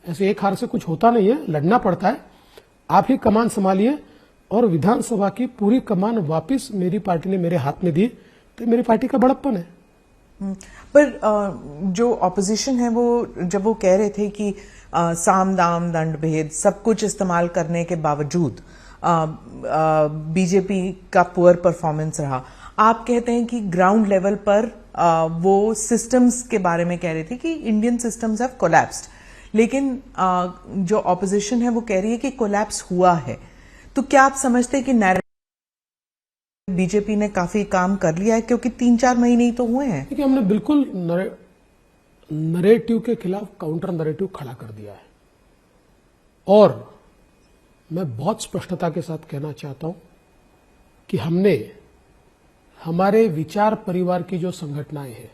ऐसे एक हार से कुछ होता नहीं है, लड़ना पड़ता है, आप ही कमान संभालिए। और विधानसभा की पूरी कमान वापस मेरी पार्टी ने मेरे हाथ में दी। तो मेरी पार्टी का बड़प्पन है। पर जो ऑपोजिशन है वो जब वो कह रहे थे कि साम दाम दंड भेद सब कुछ इस्तेमाल करने के बावजूद बीजेपी का पुअर परफॉर्मेंस रहा, आप कहते हैं कि ग्राउंड लेवल पर वो सिस्टम्स के बारे में कह रहे थे कि इंडियन सिस्टम्स हैव कोलैप्स्ड, लेकिन जो ऑपोजिशन है वो कह रही है कि कोलैप्स हुआ है। तो क्या आप समझते हैं कि बीजेपी ने काफी काम कर लिया है, क्योंकि 3-4 महीने ही तो हुए हैं? देखिए, हमने बिल्कुल नरेटिव के खिलाफ काउंटर नरेटिव खड़ा कर दिया है। और मैं बहुत स्पष्टता के साथ कहना चाहता हूं कि हमने हमारे विचार परिवार की जो संगठनाएं हैं,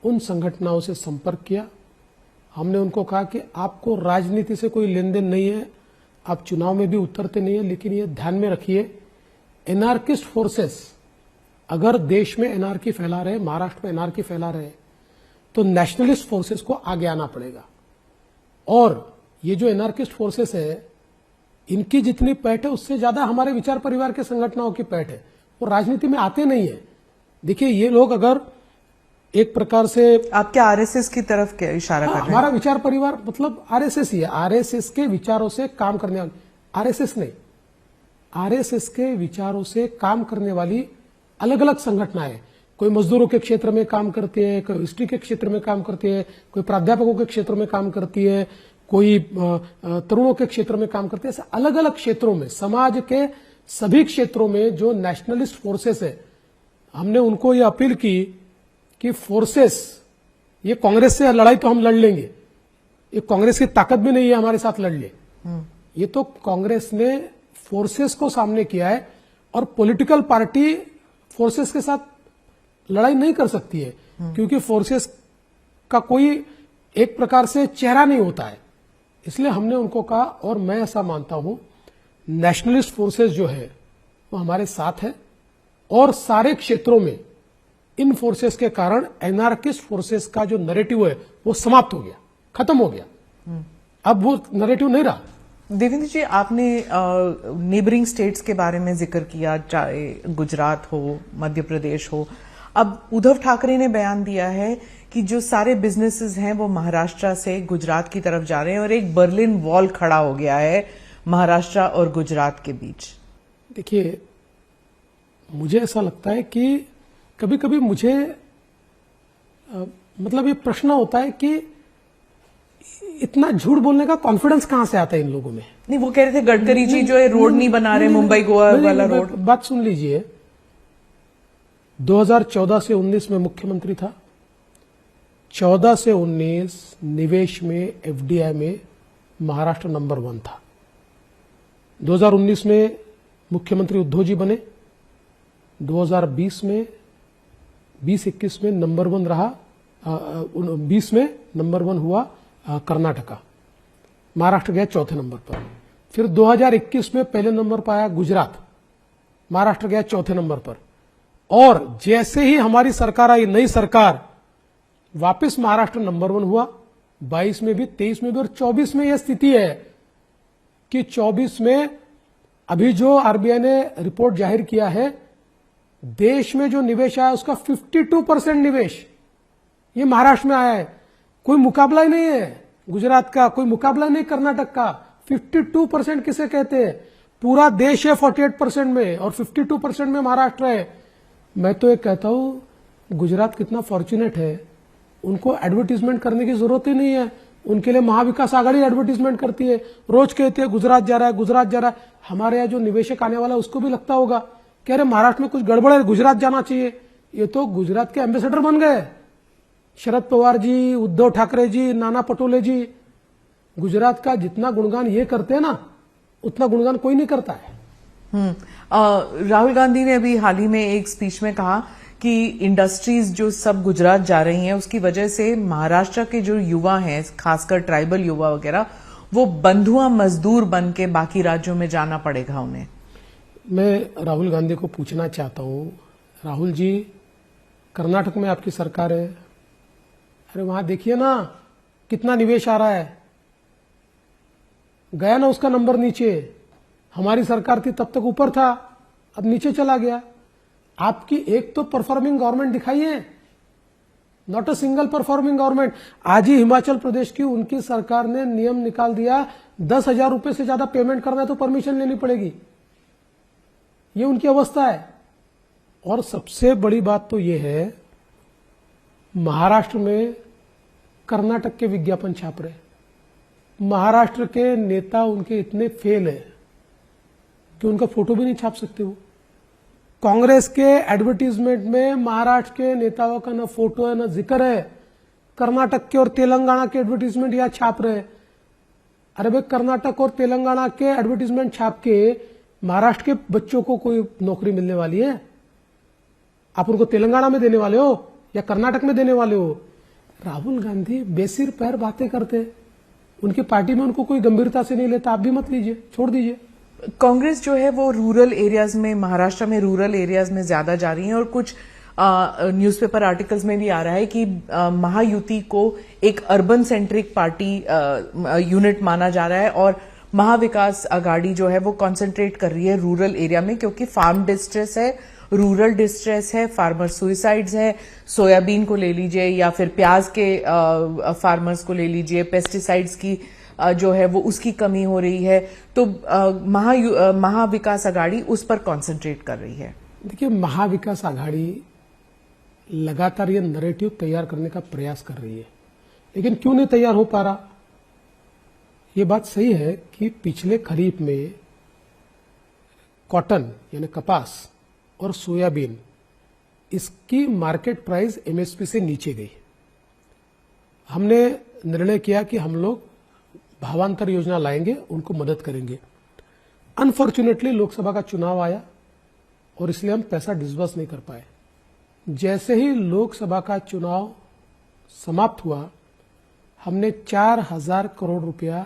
उन संगठनाओं से संपर्क किया। हमने उनको कहा कि आपको राजनीति से कोई लेन देन नहीं है, आप चुनाव में भी उतरते नहीं है, लेकिन ये ध्यान में रखिए, एनार्किस्ट फोर्सेस अगर देश में एनार्की फैला रहे, महाराष्ट्र में एनार्की फैला रहे, तो नेशनलिस्ट फोर्सेस को आगे आना पड़ेगा। और ये जो एनार्किस्ट फोर्सेस है, इनकी जितनी पैठ है उससे ज्यादा हमारे विचार परिवार के संगठनों की पैठ है। वो राजनीति में आते नहीं है। देखिए, ये लोग अगर एक प्रकार से, आप क्या आरएसएस की तरफ क्या इशारा कर रहे हैं? हमारा विचार परिवार मतलब आरएसएस ही है। आरएसएस के विचारों से काम करने वाली, आरएसएस नहीं, आरएसएस के विचारों से काम करने वाली अलग अलग संगठनाएं, कोई मजदूरों के क्षेत्र में काम करती है, कोई हिस्ट्री के क्षेत्र में काम करती है, कोई प्राध्यापकों के क्षेत्र में काम करती है, कोई तरुणों के क्षेत्र में काम करती है। ऐसे अलग अलग क्षेत्रों में, समाज के सभी क्षेत्रों में जो नेशनलिस्ट फोर्सेस है, हमने उनको ये अपील की कि फोर्सेस, ये कांग्रेस से लड़ाई तो हम लड़ लेंगे, ये कांग्रेस की ताकत भी नहीं है हमारे साथ लड़ ले। ये तो कांग्रेस ने फोर्सेस को सामने किया है, और पॉलिटिकल पार्टी फोर्सेस के साथ लड़ाई नहीं कर सकती है, क्योंकि फोर्सेस का कोई एक प्रकार से चेहरा नहीं होता है। इसलिए हमने उनको कहा, और मैं ऐसा मानता हूं, नेशनलिस्ट फोर्सेस जो है वो हमारे साथ है, और सारे क्षेत्रों में इन फोर्सेस के कारण एनार्किस्ट फोर्सेस का जो नैरेटिव है वो समाप्त हो गया, खत्म हो गया। अब वो नैरेटिव नहीं रहा। देवेंद्र जी, आपने नेबरिंग स्टेट्स के बारे में जिक्र किया, चाहे गुजरात हो, मध्य प्रदेश हो। अब उद्धव ठाकरे ने बयान दिया है कि जो सारे बिजनेसेस हैं वो महाराष्ट्र से गुजरात की तरफ जा रहे हैं, और एक बर्लिन वॉल खड़ा हो गया है महाराष्ट्र और गुजरात के बीच। देखिए, मुझे ऐसा लगता है कि कभी कभी मुझे मतलब ये प्रश्न होता है कि इतना झूठ बोलने का कॉन्फिडेंस कहां से आता है इन लोगों में। नहीं, वो कह रहे थे गडकरी जी जो है रोड नहीं बना रहे, मुंबई गोवा वाला रोड। बात सुन लीजिए, 2014 से 19 में मुख्यमंत्री था। 14 से 19 निवेश में, एफडीआई में महाराष्ट्र नंबर 1 था। 2019 में मुख्यमंत्री उद्धव जी बने। 2020 में 20-21 में नंबर 1 रहा, 20 में नंबर 1 हुआ कर्नाटका, महाराष्ट्र गया चौथे नंबर पर। फिर 2021 में पहले नंबर पर आया गुजरात, महाराष्ट्र गया चौथे नंबर पर। और जैसे ही हमारी सरकार आई, नई सरकार, वापस महाराष्ट्र नंबर 1 हुआ। 22 में भी, 23 में भी, और 24 में यह स्थिति है कि 24 में अभी जो आरबीआई ने रिपोर्ट जाहिर किया है, देश में जो निवेश आया उसका 52% निवेश ये महाराष्ट्र में आया है। कोई मुकाबला ही नहीं है गुजरात का, कोई मुकाबला नहीं कर्नाटक का। 52% किसे कहते हैं? पूरा देश है 48% में, और 52% में महाराष्ट्र है। मैं तो ये कहता हूं, गुजरात कितना फॉर्चुनेट है उनको एडवर्टीजमेंट करने की जरूरत ही नहीं है। उनके लिए महाविकास आघाड़ी एडवर्टीजमेंट करती है, रोज कहते हैं गुजरात जा रहा है, गुजरात जा रहा है। हमारे यहाँ जो निवेशक आने वाला है उसको भी लगता होगा कि अरे महाराष्ट्र में कुछ गड़बड़ है, गुजरात जाना चाहिए। ये तो गुजरात के एम्बेसडर बन गए। शरद पवार जी, उद्धव ठाकरे जी, नाना पटोले जी, गुजरात का जितना गुणगान ये करते हैं ना, उतना गुणगान कोई नहीं करता है। राहुल गांधी ने अभी हाल ही में एक स्पीच में कहा कि इंडस्ट्रीज जो सब गुजरात जा रही हैं उसकी वजह से महाराष्ट्र के जो युवा हैं, खासकर ट्राइबल युवा वगैरह, वो बंधुआ मजदूर बन के बाकी राज्यों में जाना पड़ेगा उन्हें। मैं राहुल गांधी को पूछना चाहता हूं, राहुल जी, कर्नाटक में आपकी सरकार है, अरे वहां देखिए ना कितना निवेश आ रहा है। गया ना उसका नंबर नीचे। हमारी सरकार थी तब तक ऊपर था, अब नीचे चला गया। आपकी एक तो परफॉर्मिंग गवर्नमेंट दिखाइए, not a single performing government. आज ही हिमाचल प्रदेश की उनकी सरकार ने नियम निकाल दिया, 10,000 रुपए से ज्यादा पेमेंट करना है तो परमिशन लेनी पड़ेगी। ये उनकी अवस्था है। और सबसे बड़ी बात तो ये है, महाराष्ट्र में कर्नाटक के विज्ञापन छाप रहे। महाराष्ट्र के नेता उनके इतने फेल है कि उनका फोटो भी नहीं छाप सकते वो। कांग्रेस के एडवर्टीजमेंट में महाराष्ट्र के नेताओं का न फोटो है न जिक्र है। कर्नाटक के और तेलंगाना के एडवर्टीजमेंट यहां छाप रहे। अरे भाई, कर्नाटक और तेलंगाना के एडवर्टीजमेंट छाप के महाराष्ट्र के बच्चों को कोई नौकरी मिलने वाली है? आप उनको तेलंगाना में देने वाले हो या कर्नाटक में देने वाले हो? राहुल गांधी बेसिर पैर बातें करते, उनकी पार्टी में उनको कोई गंभीरता से नहीं लेता। आप भी मत लीजिए, छोड़ दीजिए। कांग्रेस जो है वो रूरल एरियाज में, महाराष्ट्र में रूरल एरियाज में ज्यादा जा रही है और कुछ न्यूज़पेपर आर्टिकल्स में भी आ रहा है कि महायुति को एक अर्बन सेंट्रिक पार्टी यूनिट माना जा रहा है और महाविकास आघाड़ी जो है वो कंसंट्रेट कर रही है रूरल एरिया में, क्योंकि फार्म डिस्ट्रेस है, रूरल डिस्ट्रेस है, फार्मर सुइसाइड्स है। सोयाबीन को ले लीजिए या फिर प्याज के फार्मर्स को ले लीजिए, पेस्टिसाइड्स की जो है वो उसकी कमी हो रही है। तो महाविकास आघाड़ी उस पर कंसंट्रेट कर रही है। देखिए, महाविकास आघाड़ी लगातार ये नैरेटिव तैयार करने का प्रयास कर रही है, लेकिन क्यों नहीं तैयार हो पा रहा? ये बात सही है कि पिछले खरीफ में कॉटन यानी कपास और सोयाबीन, इसकी मार्केट प्राइस एमएसपी से नीचे गई। हमने निर्णय किया कि हम लोग भावांतर योजना लाएंगे, उनको मदद करेंगे। अनफॉर्चुनेटली लोकसभा का चुनाव आया और इसलिए हम पैसा डिसबर्स नहीं कर पाए। जैसे ही लोकसभा का चुनाव समाप्त हुआ, हमने 4,000 करोड़ रुपया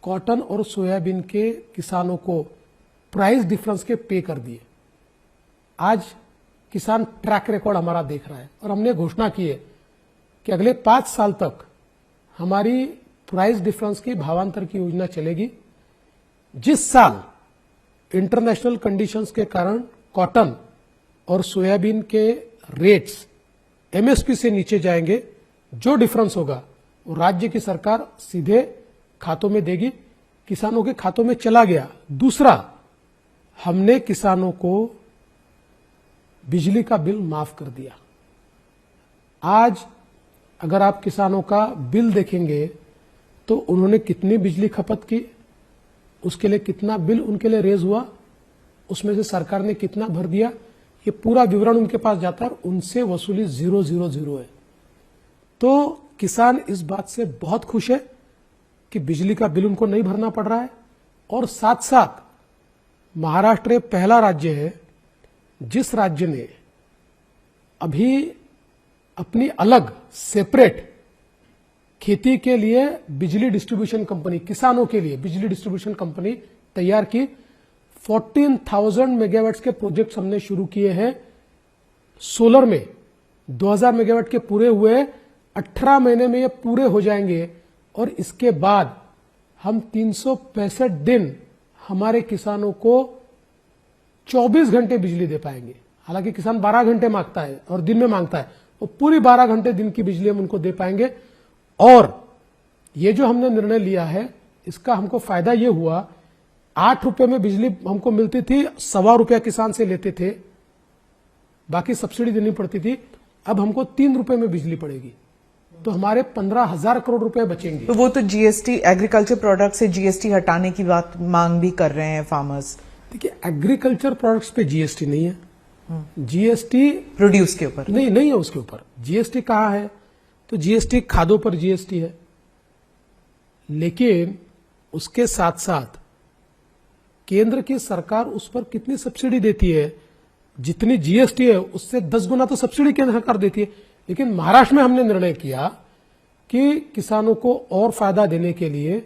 कॉटन और सोयाबीन के किसानों को प्राइस डिफरेंस के पे कर दिए। आज किसान ट्रैक रिकॉर्ड हमारा देख रहा है और हमने घोषणा की है कि अगले 5 साल तक हमारी प्राइस डिफरेंस की भावांतर की योजना चलेगी। जिस साल इंटरनेशनल कंडीशंस के कारण कॉटन और सोयाबीन के रेट्स एमएसपी से नीचे जाएंगे, जो डिफरेंस होगा वो राज्य की सरकार सीधे खातों में देगी। किसानों के खातों में चला गया। दूसरा, हमने किसानों को बिजली का बिल माफ कर दिया। आज अगर आप किसानों का बिल देखेंगे तो उन्होंने कितनी बिजली खपत की, उसके लिए कितना बिल उनके लिए रेज हुआ, उसमें से सरकार ने कितना भर दिया, ये पूरा विवरण उनके पास जाता है और उनसे वसूली 000 है। तो किसान इस बात से बहुत खुश है कि बिजली का बिल उनको नहीं भरना पड़ रहा है। और साथ साथ महाराष्ट्र पहला राज्य है जिस राज्य ने अभी अपनी अलग सेपरेट खेती के लिए बिजली डिस्ट्रीब्यूशन कंपनी, किसानों के लिए बिजली डिस्ट्रीब्यूशन कंपनी तैयार की। 14,000 मेगावाट के प्रोजेक्ट्स हमने शुरू किए हैं। सोलर में 2,000 मेगावाट के पूरे हुए, 18 महीने में ये पूरे हो जाएंगे और इसके बाद हम 365 दिन हमारे किसानों को 24 घंटे बिजली दे पाएंगे। हालांकि किसान 12 घंटे मांगता है और दिन में मांगता है, वो पूरी 12 घंटे दिन की बिजली हम उनको दे पाएंगे। और ये जो हमने निर्णय लिया है, इसका हमको फायदा ये हुआ, 8 रुपए में बिजली हमको मिलती थी, ₹1.25 किसान से लेते थे, बाकी सब्सिडी देनी पड़ती थी। अब हमको 3 रुपए में बिजली पड़ेगी। तो हमारे 15,000 करोड़ रुपए बचेंगे। तो वो तो जीएसटी, एग्रीकल्चर प्रोडक्ट से जीएसटी हटाने की बात मांग भी कर रहे हैं फार्मर्स। देखिए, एग्रीकल्चर प्रोडक्ट्स पे जीएसटी नहीं है, जीएसटी प्रोड्यूस के ऊपर नहीं है उसके ऊपर। जीएसटी कहाँ है? तो जीएसटी खादों पर जीएसटी है, लेकिन उसके साथ साथ केंद्र की सरकार उस पर कितनी सब्सिडी देती है? जितनी जीएसटी है उससे 10 गुना तो सब्सिडी केंद्र सरकार देती है। लेकिन महाराष्ट्र में हमने निर्णय किया कि किसानों को और फायदा देने के लिए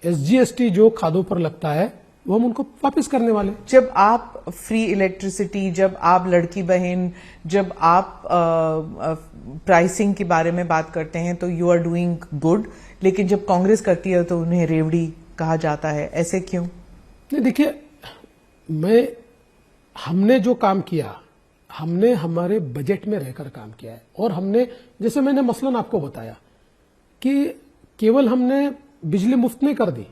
एसजीएसटी जो खादों पर लगता है वो हम उनको वापस करने वाले। जब आप फ्री इलेक्ट्रिसिटी, जब आप लड़की बहन, जब आप प्राइसिंग के बारे में बात करते हैं तो यू आर डूइंग गुड, लेकिन जब कांग्रेस करती है तो उन्हें रेवड़ी कहा जाता है, ऐसे क्यों? नहीं, देखिए, हमने जो काम किया, हमने हमारे बजट में रहकर काम किया है। और हमने, जैसे मैंने मसलन आपको बताया कि केवल हमने बिजली मुफ्त नहीं कर दी,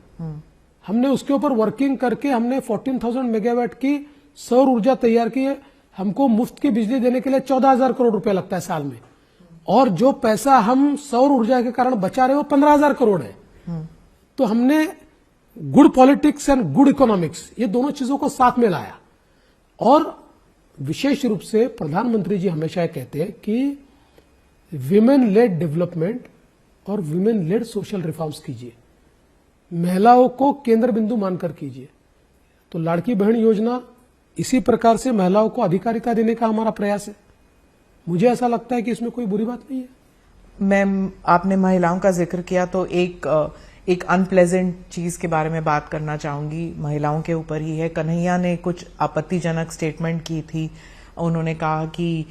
हमने उसके ऊपर वर्किंग करके हमने 14,000 मेगावाट की सौर ऊर्जा तैयार की है। हमको मुफ्त की बिजली देने के लिए 14,000 करोड़ रुपए लगता है साल में, और जो पैसा हम सौर ऊर्जा के कारण बचा रहे वो 15,000 करोड़ है। तो हमने good politics and good economics, ये दोनों चीजों को साथ में लाया। और विशेष रूप से प्रधानमंत्री जी हमेशा कहते हैं कि विमेन लेड डेवलपमेंट और विमेन लेड सोशल रिफॉर्म्स कीजिए, महिलाओं को केंद्र बिंदु मानकर कीजिए। तो लाड़की बहन योजना इसी प्रकार से महिलाओं को अधिकारिता देने का हमारा प्रयास है। मुझे ऐसा लगता है कि इसमें कोई बुरी बात नहीं है। मैम, आपने महिलाओं का जिक्र किया तो एक अनप्लेजेंट चीज के बारे में बात करना चाहूंगी, महिलाओं के ऊपर ही है। कन्हैया ने कुछ आपत्तिजनक स्टेटमेंट की थी। उन्होंने कहा कि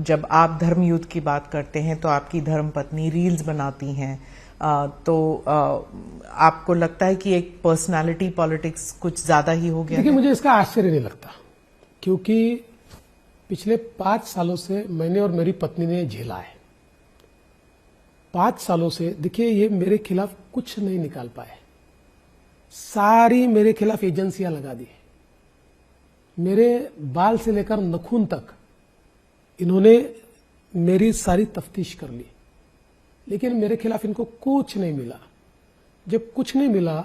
जब आप धर्म युद्ध की बात करते हैं तो आपकी धर्म पत्नी रील्स बनाती हैं, तो आपको लगता है कि एक पर्सनालिटी पॉलिटिक्स कुछ ज्यादा ही हो गया? देखिए, मुझे इसका आश्चर्य नहीं लगता, क्योंकि पिछले 5 सालों से मैंने और मेरी पत्नी ने झेला है। 5 सालों से देखिए, ये मेरे खिलाफ कुछ नहीं निकाल पाए, सारी मेरे खिलाफ एजेंसियां लगा दी, मेरे बाल से लेकर नखून तक इन्होंने मेरी सारी तफ्तीश कर ली, लेकिन मेरे खिलाफ इनको कुछ नहीं मिला। जब कुछ नहीं मिला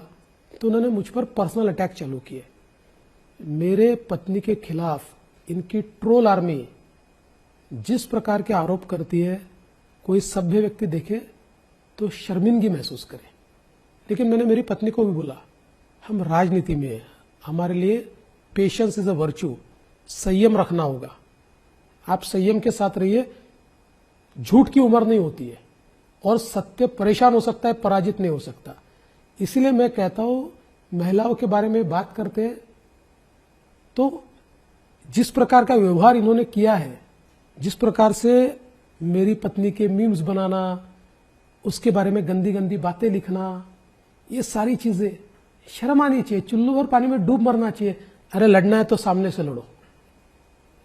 तो उन्होंने मुझ पर पर्सनल अटैक चालू किए। मेरे पत्नी के खिलाफ इनकी ट्रोल आर्मी जिस प्रकार के आरोप करती है, कोई सभ्य व्यक्ति देखे तो शर्मिंदगी महसूस करे। लेकिन मैंने मेरी पत्नी को भी बोला, हम राजनीति में हैं, हमारे लिए पेशेंस इज अ वर्च्यू, संयम रखना होगा। आप संयम के साथ रहिए, झूठ की उम्र नहीं होती है, और सत्य परेशान हो सकता है, पराजित नहीं हो सकता। इसलिए मैं कहता हूं, महिलाओं के बारे में बात करते हैं तो जिस प्रकार का व्यवहार इन्होंने किया है, जिस प्रकार से मेरी पत्नी के मीम्स बनाना, उसके बारे में गंदी गंदी बातें लिखना, ये सारी चीजें शर्म आनी चाहिए। चुल्लू भर पानी में डूब मरना चाहिए। अरे लड़ना है तो सामने से लड़ो,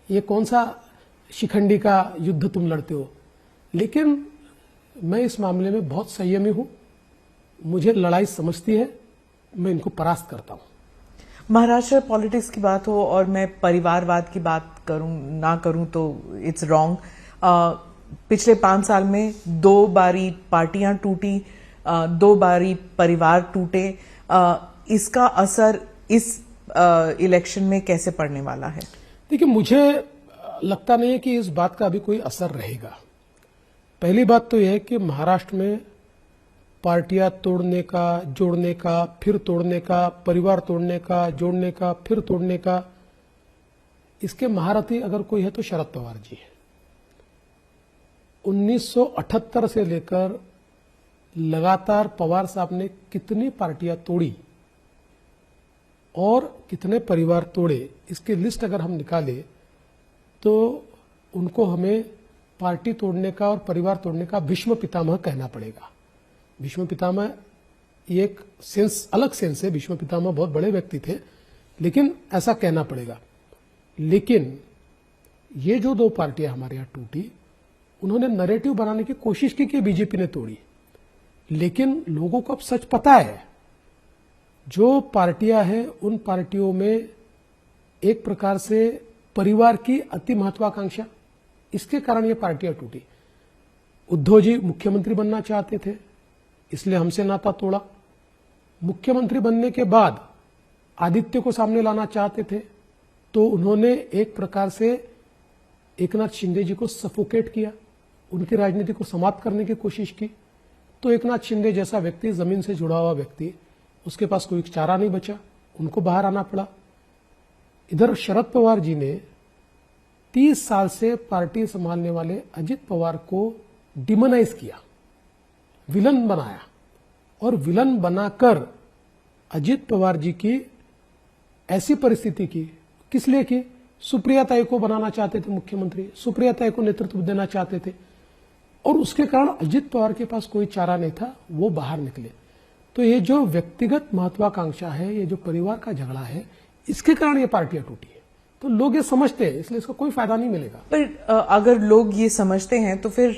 ये कौन सा शिखंडी का युद्ध तुम लड़ते हो। लेकिन मैं इस मामले में बहुत संयमी हूं, मुझे लड़ाई समझती है, मैं इनको परास्त करता हूं। महाराष्ट्र पॉलिटिक्स की बात हो और मैं परिवारवाद की बात ना करूं तो इट्स रॉन्ग। पिछले 5 साल में 2 बारी पार्टियां टूटी, 2 बारी परिवार टूटे। इसका असर इस इलेक्शन में कैसे पड़ने वाला है? देखिए, मुझे लगता नहीं है कि इस बात का अभी कोई असर रहेगा। पहली बात तो यह है कि महाराष्ट्र में पार्टियां तोड़ने का, जोड़ने का, फिर तोड़ने का, परिवार तोड़ने का, जोड़ने का, फिर तोड़ने का, इसके महारथी अगर कोई है तो शरद पवार जी है। 1978 से लेकर लगातार पवार साहब ने कितनी पार्टियां तोड़ी और कितने परिवार तोड़े, इसकी लिस्ट अगर हम निकालें तो उनको हमें पार्टी तोड़ने का और परिवार तोड़ने का भीष्म पितामह कहना पड़ेगा। भीष्म पितामह ये एक सेंस, अलग सेंस है, भीष्म पितामह बहुत बड़े व्यक्ति थे, लेकिन ऐसा कहना पड़ेगा। लेकिन ये जो 2 पार्टियां हमारे यहां टूटी, उन्होंने नैरेटिव बनाने की कोशिश की कि बीजेपी ने तोड़ी, लेकिन लोगों को अब सच पता है। जो पार्टियां हैं उन पार्टियों में एक प्रकार से परिवार की अति महत्वाकांक्षा, इसके कारण ये पार्टियां टूटी। उद्धव जी मुख्यमंत्री बनना चाहते थे, इसलिए हमसे नाता तोड़ा। मुख्यमंत्री बनने के बाद आदित्य को सामने लाना चाहते थे, तो उन्होंने एक प्रकार से एकनाथ शिंदे जी को सफोकेट किया, उनकी राजनीति को समाप्त करने की कोशिश की। तो एकनाथ शिंदे जैसा व्यक्ति, जमीन से जुड़ा हुआ व्यक्ति, उसके पास कोई चारा नहीं बचा, उनको बाहर आना पड़ा। इधर शरद पवार जी ने 30 साल से पार्टी संभालने वाले अजित पवार को डिमोनाइज किया, विलन बनाया, और विलन बनाकर अजित पवार जी की ऐसी परिस्थिति की, किस लिए की? सुप्रिया ताई को बनाना चाहते थे मुख्यमंत्री, सुप्रिया ताई को नेतृत्व देना चाहते थे, और उसके कारण अजित पवार के पास कोई चारा नहीं था, वो बाहर निकले। तो ये जो व्यक्तिगत महत्वाकांक्षा है, ये जो परिवार का झगड़ा है, इसके कारण ये पार्टियां टूटी है। तो लोग ये समझते हैं, इसलिए इसका कोई फायदा नहीं मिलेगा। पर अगर लोग ये समझते हैं तो फिर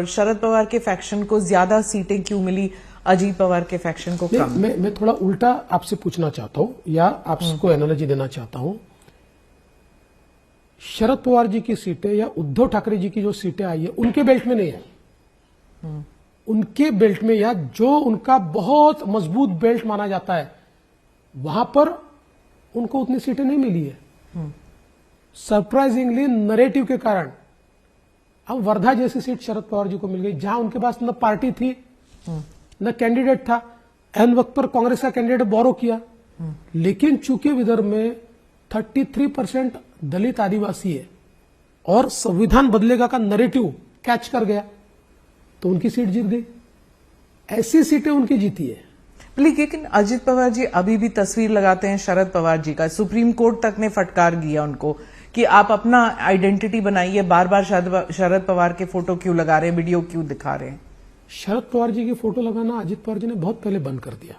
शरद पवार के फैक्शन को ज्यादा सीटें क्यों मिली, अजीत पवार के फैक्शन को कम? मैं थोड़ा उल्टा आपसे पूछना चाहता हूं, या आपको एनालॉजी देना चाहता हूं। शरद पवार जी की सीटें या उद्धव ठाकरे जी की जो सीटें आई है, उनके बेल्ट में नहीं है। उनके बेल्ट में, या जो उनका बहुत मजबूत बेल्ट माना जाता है, वहां पर उनको उतनी सीटें नहीं मिली है। सरप्राइजिंगली नरेटिव के कारण अब वर्धा जैसी सीट शरद पवार जी को मिल गई, जहां उनके पास न पार्टी थी न कैंडिडेट था। एन वक्त पर कांग्रेस का कैंडिडेट बोरो किया, लेकिन चूंकि विदर्भ में 33% दलित आदिवासी है और संविधान बदलेगा का नरेटिव कैच कर गया, तो उनकी सीट जीत गई। ऐसी सीटें उनकी जीती है। लेकिन अजित पवार जी अभी भी तस्वीर लगाते हैं शरद पवार जी का। सुप्रीम कोर्ट तक ने फटकार दिया उनको कि आप अपना आइडेंटिटी बनाइए, बार बार शरद पवार के फोटो क्यों लगा रहे हैं, वीडियो क्यों दिखा रहे हैं? शरद पवार जी की फोटो लगाना अजित पवार जी ने बहुत पहले बंद कर दिया।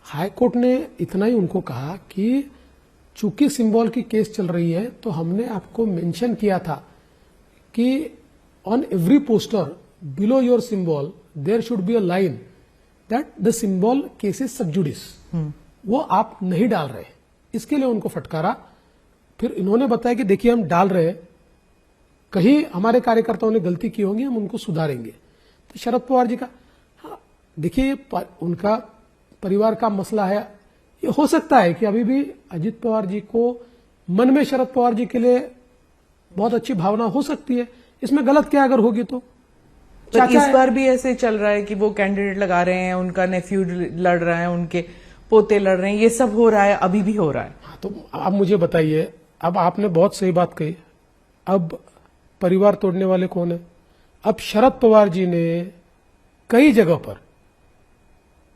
हाईकोर्ट ने इतना ही उनको कहा कि चूंकि सिंबल की केस चल रही है, तो हमने आपको मेंशन किया था कि on every poster below your symbol there should be a line that the symbol case is sub judice. वो आप नहीं डाल रहे, इसके लिए उनको फटकारा। फिर इन्होंने बताया कि देखिए हम डाल रहे हैं, कहीं हमारे कार्यकर्ताओं ने गलती की होगी, हम उनको सुधारेंगे। तो शरद पवार जी का, हाँ देखिए, उनका परिवार का मसला है। ये हो सकता है कि अभी भी अजित पवार जी को मन में शरद पवार जी के लिए बहुत अच्छी भावना हो सकती है, इसमें गलत क्या अगर होगी तो? इस बार भी ऐसे चल रहा है कि वो कैंडिडेट लगा रहे हैं, उनका नेफ्यू लड़ रहा है, उनके पोते लड़ रहे हैं, ये सब हो रहा है, अभी भी हो रहा है। हाँ, तो आप मुझे बताइए, अब आपने बहुत सही बात कही, अब परिवार तोड़ने वाले कौन है? अब शरद पवार जी ने कई जगह पर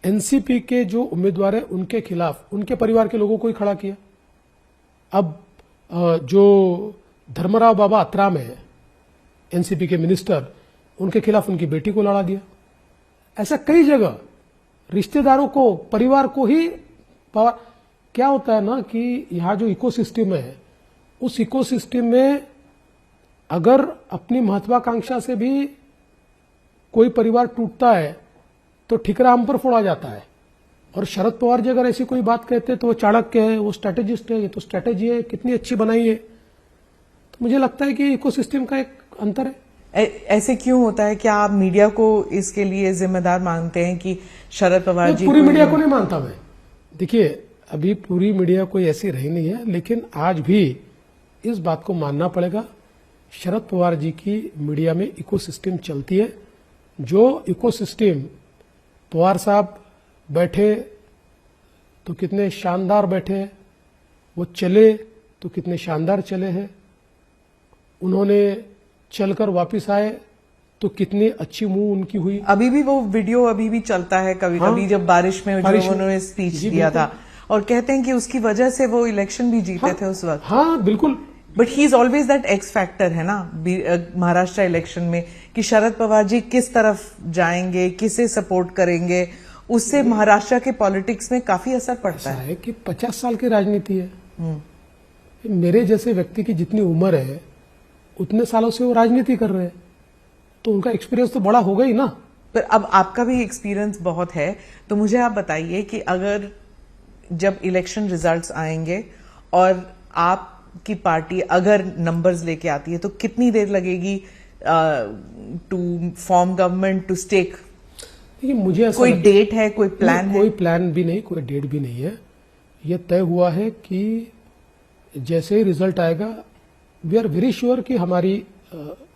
एनसीपी के जो उम्मीदवार है उनके खिलाफ उनके परिवार के लोगों को ही खड़ा किया। अब जो धर्मराव बाबा अत्राम है, एनसीपी के मिनिस्टर, उनके खिलाफ उनकी बेटी को लड़ा दिया। ऐसा कई जगह रिश्तेदारों को, परिवार को ही पावर। क्या होता है ना कि यहां जो इकोसिस्टम है, उस इकोसिस्टम में अगर अपनी महत्वाकांक्षा से भी कोई परिवार टूटता है तो ठिकरा हम पर फोड़ा जाता है। और शरद पवार जी अगर ऐसी कोई बात कहते हैं तो वो चाणक्य है, वो स्ट्रेटेजिस्ट है, ये तो स्ट्रेटेजी है, कितनी अच्छी बनाई है। तो मुझे लगता है कि इकोसिस्टम का एक अंतर है। ऐसे क्यों होता है? क्या आप मीडिया को इसके लिए जिम्मेदार मानते हैं कि शरद पवार जी? पूरी मीडिया को नहीं मानता मैं। देखिए, अभी पूरी मीडिया कोई ऐसी रही नहीं है, लेकिन आज भी इस बात को मानना पड़ेगा, शरद पवार जी की मीडिया में इकोसिस्टम चलती है। जो इकोसिस्टम पवार साहब बैठे तो कितने शानदार बैठे, वो चले तो कितने शानदार चले हैं, उन्होंने चलकर वापस आए तो कितनी अच्छी मुंह उनकी हुई। अभी भी वो वीडियो अभी भी चलता है कभी कभी, जब बारिश में जो उन्होंने स्पीच दिया था, और कहते हैं कि उसकी वजह से वो इलेक्शन भी जीते थे उस वक्त। हाँ बिल्कुल। But he is always that x factor है ना महाराष्ट्र इलेक्शन में, कि शरद पवार जी किस तरफ जाएंगे, किसे सपोर्ट करेंगे, उससे महाराष्ट्र के पॉलिटिक्स में काफी असर पड़ता है। कि 50 साल की राजनीति है। मेरे जैसे व्यक्ति की जितनी उम्र है उतने सालों से वो राजनीति कर रहे हैं, तो उनका एक्सपीरियंस तो बड़ा होगा ही ना। पर अब आपका भी एक्सपीरियंस बहुत है, तो मुझे आप बताइए कि अगर जब इलेक्शन रिजल्ट्स आएंगे और आपकी पार्टी अगर नंबर्स लेके आती है, तो कितनी देर लगेगी to form government, to stake? देखिए, मुझे ऐसा कोई डेट है, कोई प्लान है? कोई प्लान भी नहीं, कोई डेट भी नहीं है। यह तय हुआ है कि जैसे ही रिजल्ट आएगा, वी आर वेरी श्योर कि हमारी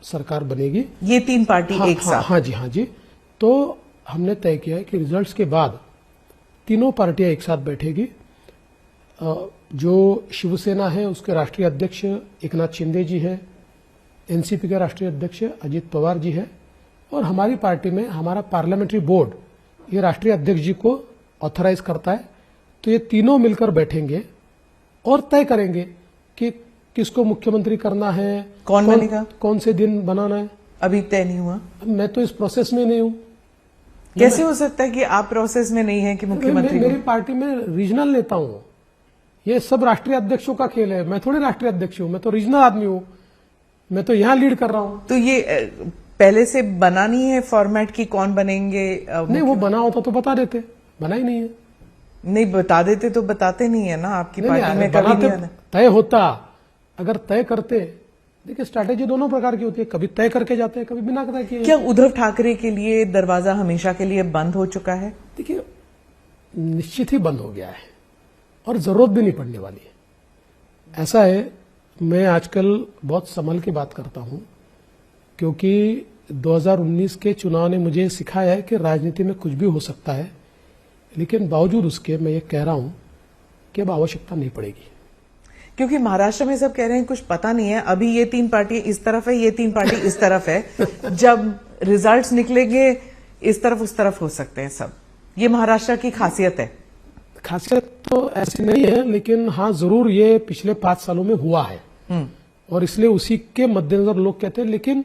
सरकार बनेगी। ये तीन पार्टी एक साथ? हाँ जी। तो हमने तय किया है कि रिजल्ट्स के बाद तीनों पार्टियां एक साथ बैठेगी। जो शिवसेना है उसके राष्ट्रीय अध्यक्ष एकनाथ शिंदे जी है, एनसीपी के राष्ट्रीय अध्यक्ष अजित पवार जी है, और हमारी पार्टी में हमारा पार्लियामेंट्री बोर्ड ये राष्ट्रीय अध्यक्ष जी को ऑथराइज करता है। तो ये तीनों मिलकर बैठेंगे और तय करेंगे कि किसको मुख्यमंत्री करना है, कौन बनेगा, कौन से दिन बनाना है। अभी तय नहीं हुआ? मैं तो इस प्रोसेस में नहीं हूं। कैसे हो सकता है कि आप प्रोसेस में नहीं है कि मुख्यमंत्री? मेरी पार्टी में रीजनल नेता हूं। ये सब राष्ट्रीय अध्यक्षों का खेल है। मैं थोड़े राष्ट्रीय अध्यक्ष हूं, मैं तो रीजनल आदमी हूं। मैं तो यहां लीड कर रहा हूं। तो ये पहले से बना नहीं है फॉर्मेट की कौन बनेंगे? नहीं, वो बना होता तो बता देते, बना ही नहीं है। नहीं, बता देते तो बताते नहीं है ना आपकी पार्टी में, कभी नहीं आना। तय होता, अगर तय करते। देखिए, स्ट्रैटेजी दोनों प्रकार की होती है, कभी तय करके जाते हैं, कभी बिना तय किए। क्या उद्धव ठाकरे के लिए दरवाजा हमेशा के लिए बंद हो चुका है? देखिए, निश्चित ही बंद हो गया है और जरूरत भी नहीं पड़ने वाली है। ऐसा है, मैं आजकल बहुत संभल के बात करता हूं, क्योंकि 2019 के चुनाव ने मुझे सिखाया है कि राजनीति में कुछ भी हो सकता है। लेकिन बावजूद उसके मैं ये कह रहा हूं कि अब आवश्यकता नहीं पड़ेगी। क्योंकि महाराष्ट्र में सब कह रहे हैं कुछ पता नहीं है, अभी ये तीन पार्टी इस तरफ है, ये तीन पार्टी इस तरफ है। जब रिजल्ट्स निकलेंगे इस तरफ उस तरफ हो सकते हैं सब। ये महाराष्ट्र की खासियत है। खासियत तो ऐसी नहीं है, लेकिन हाँ, जरूर ये पिछले 5 सालों में हुआ है और इसलिए उसी के मद्देनजर लोग कहते हैं। लेकिन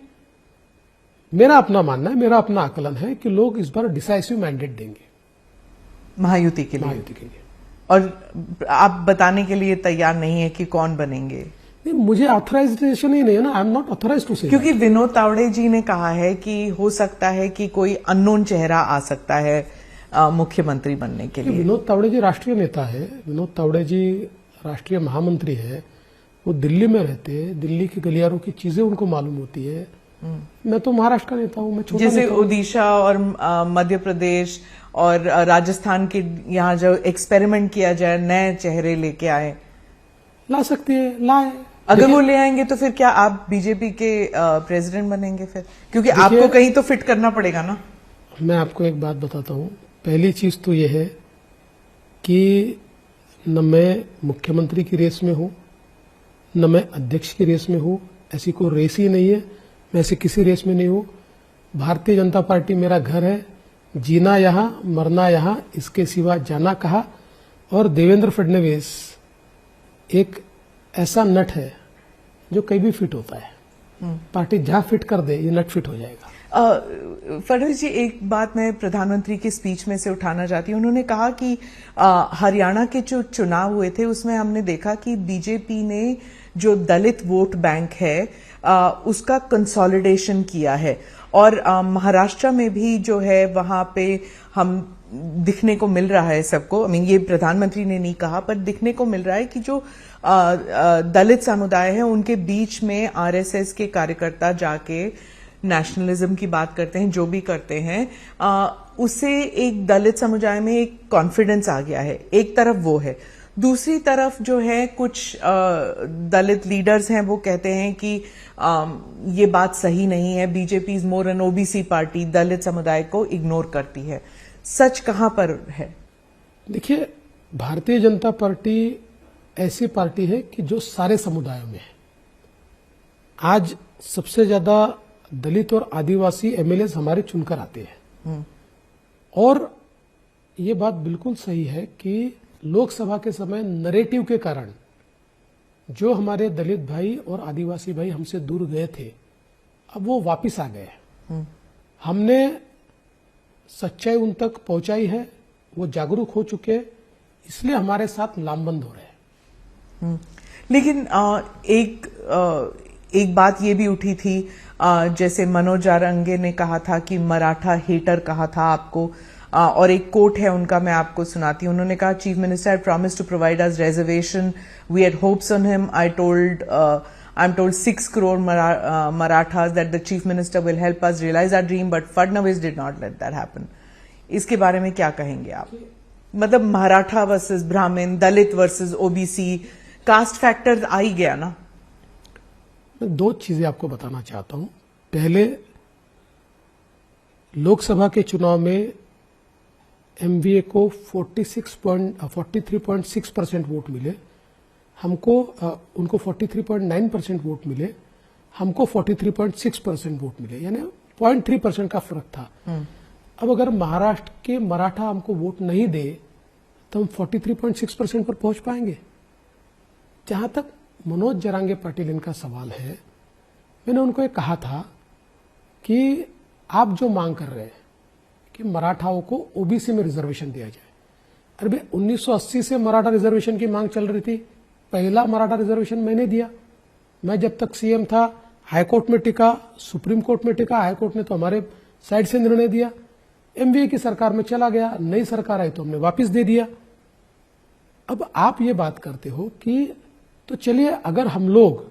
मेरा अपना मानना है, मेरा अपना आकलन है कि लोग इस बार डिसाइसिव मैंडेट देंगे महायुति के लिए। और आप बताने के लिए तैयार नहीं है कि कौन बनेंगे? नहीं, मुझे ऑथराइजेशन ही नहीं है ना, I am not authorized to say. क्योंकि विनोद तावड़े जी ने कहा है कि हो सकता है कि कोई अननोन चेहरा आ सकता है मुख्यमंत्री बनने के लिए। विनोद तावड़े जी राष्ट्रीय नेता है, विनोद तावड़े जी राष्ट्रीय महामंत्री है, वो दिल्ली में रहते हैं, दिल्ली की गलियारों की चीजें उनको मालूम होती है। मैं तो महाराष्ट्र का नेता हूं, मैं छोटा जैसे ओडिशा और मध्य प्रदेश और राजस्थान के यहाँ जो एक्सपेरिमेंट किया जाए, नए चेहरे लेके आए, ला सकते हैं, लाए। अगर वो ले आएंगे तो फिर क्या आप बीजेपी के प्रेसिडेंट बनेंगे फिर? क्योंकि आपको कहीं तो फिट करना पड़ेगा ना। मैं आपको एक बात बताता हूं। पहली चीज तो यह है कि न मैं मुख्यमंत्री की रेस में हूं, न मैं अध्यक्ष की रेस में हूं। ऐसी कोई रेस ही नहीं है, मैं ऐसे किसी रेस में नहीं हूं। भारतीय जनता पार्टी मेरा घर है, जीना यहां, मरना यहां, इसके सिवा जाना कहा। और देवेंद्र फडणवीस एक ऐसा नट है जो कहीं भी फिट होता है। पार्टी जहां फिट कर दे, ये नट फिट हो जाएगा। फडणवीस जी, एक बात मैं प्रधानमंत्री की स्पीच में से उठाना चाहती हूं। उन्होंने कहा कि हरियाणा के जो चुनाव हुए थे उसमें हमने देखा कि बीजेपी ने जो दलित वोट बैंक है उसका कंसोलिडेशन किया है, और महाराष्ट्र में भी जो है वहां पे हम दिखने को मिल रहा है सबको। आई मीन, ये प्रधानमंत्री ने नहीं कहा, पर दिखने को मिल रहा है कि जो दलित समुदाय है उनके बीच में आरएसएस के कार्यकर्ता जाके नेशनलिज्म की बात करते हैं, जो भी करते हैं, उससे एक दलित समुदाय में एक कॉन्फिडेंस आ गया है। एक तरफ वो है, दूसरी तरफ जो है कुछ दलित लीडर्स हैं, वो कहते हैं कि ये बात सही नहीं है, BJP is more an OBC party, Dalit समुदाय को इग्नोर करती है। सच कहां पर है? देखिए, भारतीय जनता पार्टी ऐसी पार्टी है कि जो सारे समुदायों में है। आज सबसे ज्यादा दलित और आदिवासी एमएलए हमारे चुनकर आते हैं, और ये बात बिल्कुल सही है कि लोकसभा के समय नरेटिव के कारण जो हमारे दलित भाई और आदिवासी भाई हमसे दूर गए थे, अब वो वापिस आ गए। हमने सच्चाई उन तक पहुंचाई है, वो जागरूक हो चुके, इसलिए हमारे साथ लामबंद हो रहे हैं। लेकिन एक बात ये भी उठी थी, जैसे मनोज जारंगे ने कहा था कि मराठा हेटर कहा था आपको, और एक कोट है उनका, मैं आपको सुनाती हूं। उन्होंने कहा, chief minister had promised to provide us reservation, we had hopes on him, I told I'm told 6 crore Marathas that the chief minister will help us realize our dream, but Fadnavis did not let that happen. इसके बारे में क्या कहेंगे आप? मतलब मराठा वर्सेस ब्राह्मण, दलित वर्सेस ओबीसी, कास्ट फैक्टर आ ही गया ना? मैं दो चीजें आपको बताना चाहता हूं। पहले, लोकसभा के चुनाव में एमवीए को 43.6% वोट मिले, हमको उनको 43.9% वोट मिले, हमको 43.6% वोट मिले, यानी 0.3% का फर्क था। अब अगर महाराष्ट्र के मराठा हमको वोट नहीं दे तो हम 43.6% पर पहुंच पाएंगे? जहां तक मनोज जरांगे पाटिल इनका सवाल है, मैंने उनको ये कहा था कि आप जो मांग कर रहे हैं कि मराठाओं को ओबीसी में रिजर्वेशन दिया जाए, अरे भाई 1980 से मराठा रिजर्वेशन की मांग चल रही थी। पहला मराठा रिजर्वेशन मैंने दिया। मैं जब तक सीएम था हाईकोर्ट में टिका, सुप्रीम कोर्ट में टिका, हाईकोर्ट ने तो हमारे साइड से निर्णय दिया। एमवीए की सरकार में चला गया, नई सरकार आई तो हमने वापस दे दिया। अब आप ये बात करते हो कि तो चलिए, अगर हम लोग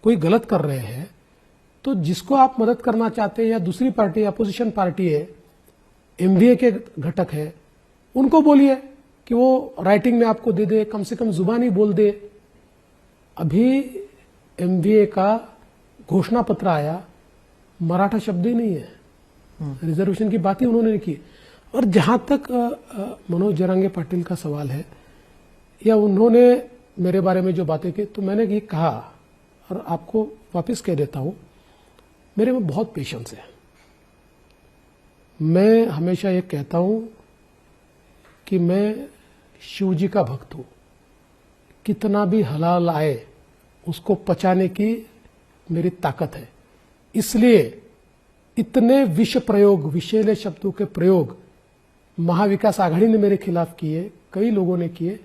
कोई गलत कर रहे हैं तो जिसको आप मदद करना चाहते हैं या दूसरी पार्टी अपोजिशन पार्टी है, एमवीए के घटक है, उनको बोलिए कि वो राइटिंग में आपको दे दे, कम से कम जुबानी बोल दे। अभी एमवीए का घोषणा पत्र आया, मराठा शब्द ही नहीं है, रिजर्वेशन की बात ही उन्होंने नहीं की। और जहां तक मनोज जरांगे पाटिल का सवाल है, या उन्होंने मेरे बारे में जो बातें की, तो मैंने ये कहा और आपको वापस कह देता हूं, मेरे में बहुत पेशेंस है। मैं हमेशा ये कहता हूं कि मैं शिव जी का भक्त हूं। कितना भी हलाल आए उसको पचाने की मेरी ताकत है। इसलिए इतने विष प्रयोग, विषैले शब्दों के प्रयोग महाविकास आघाड़ी ने मेरे खिलाफ किए, कई लोगों ने किए,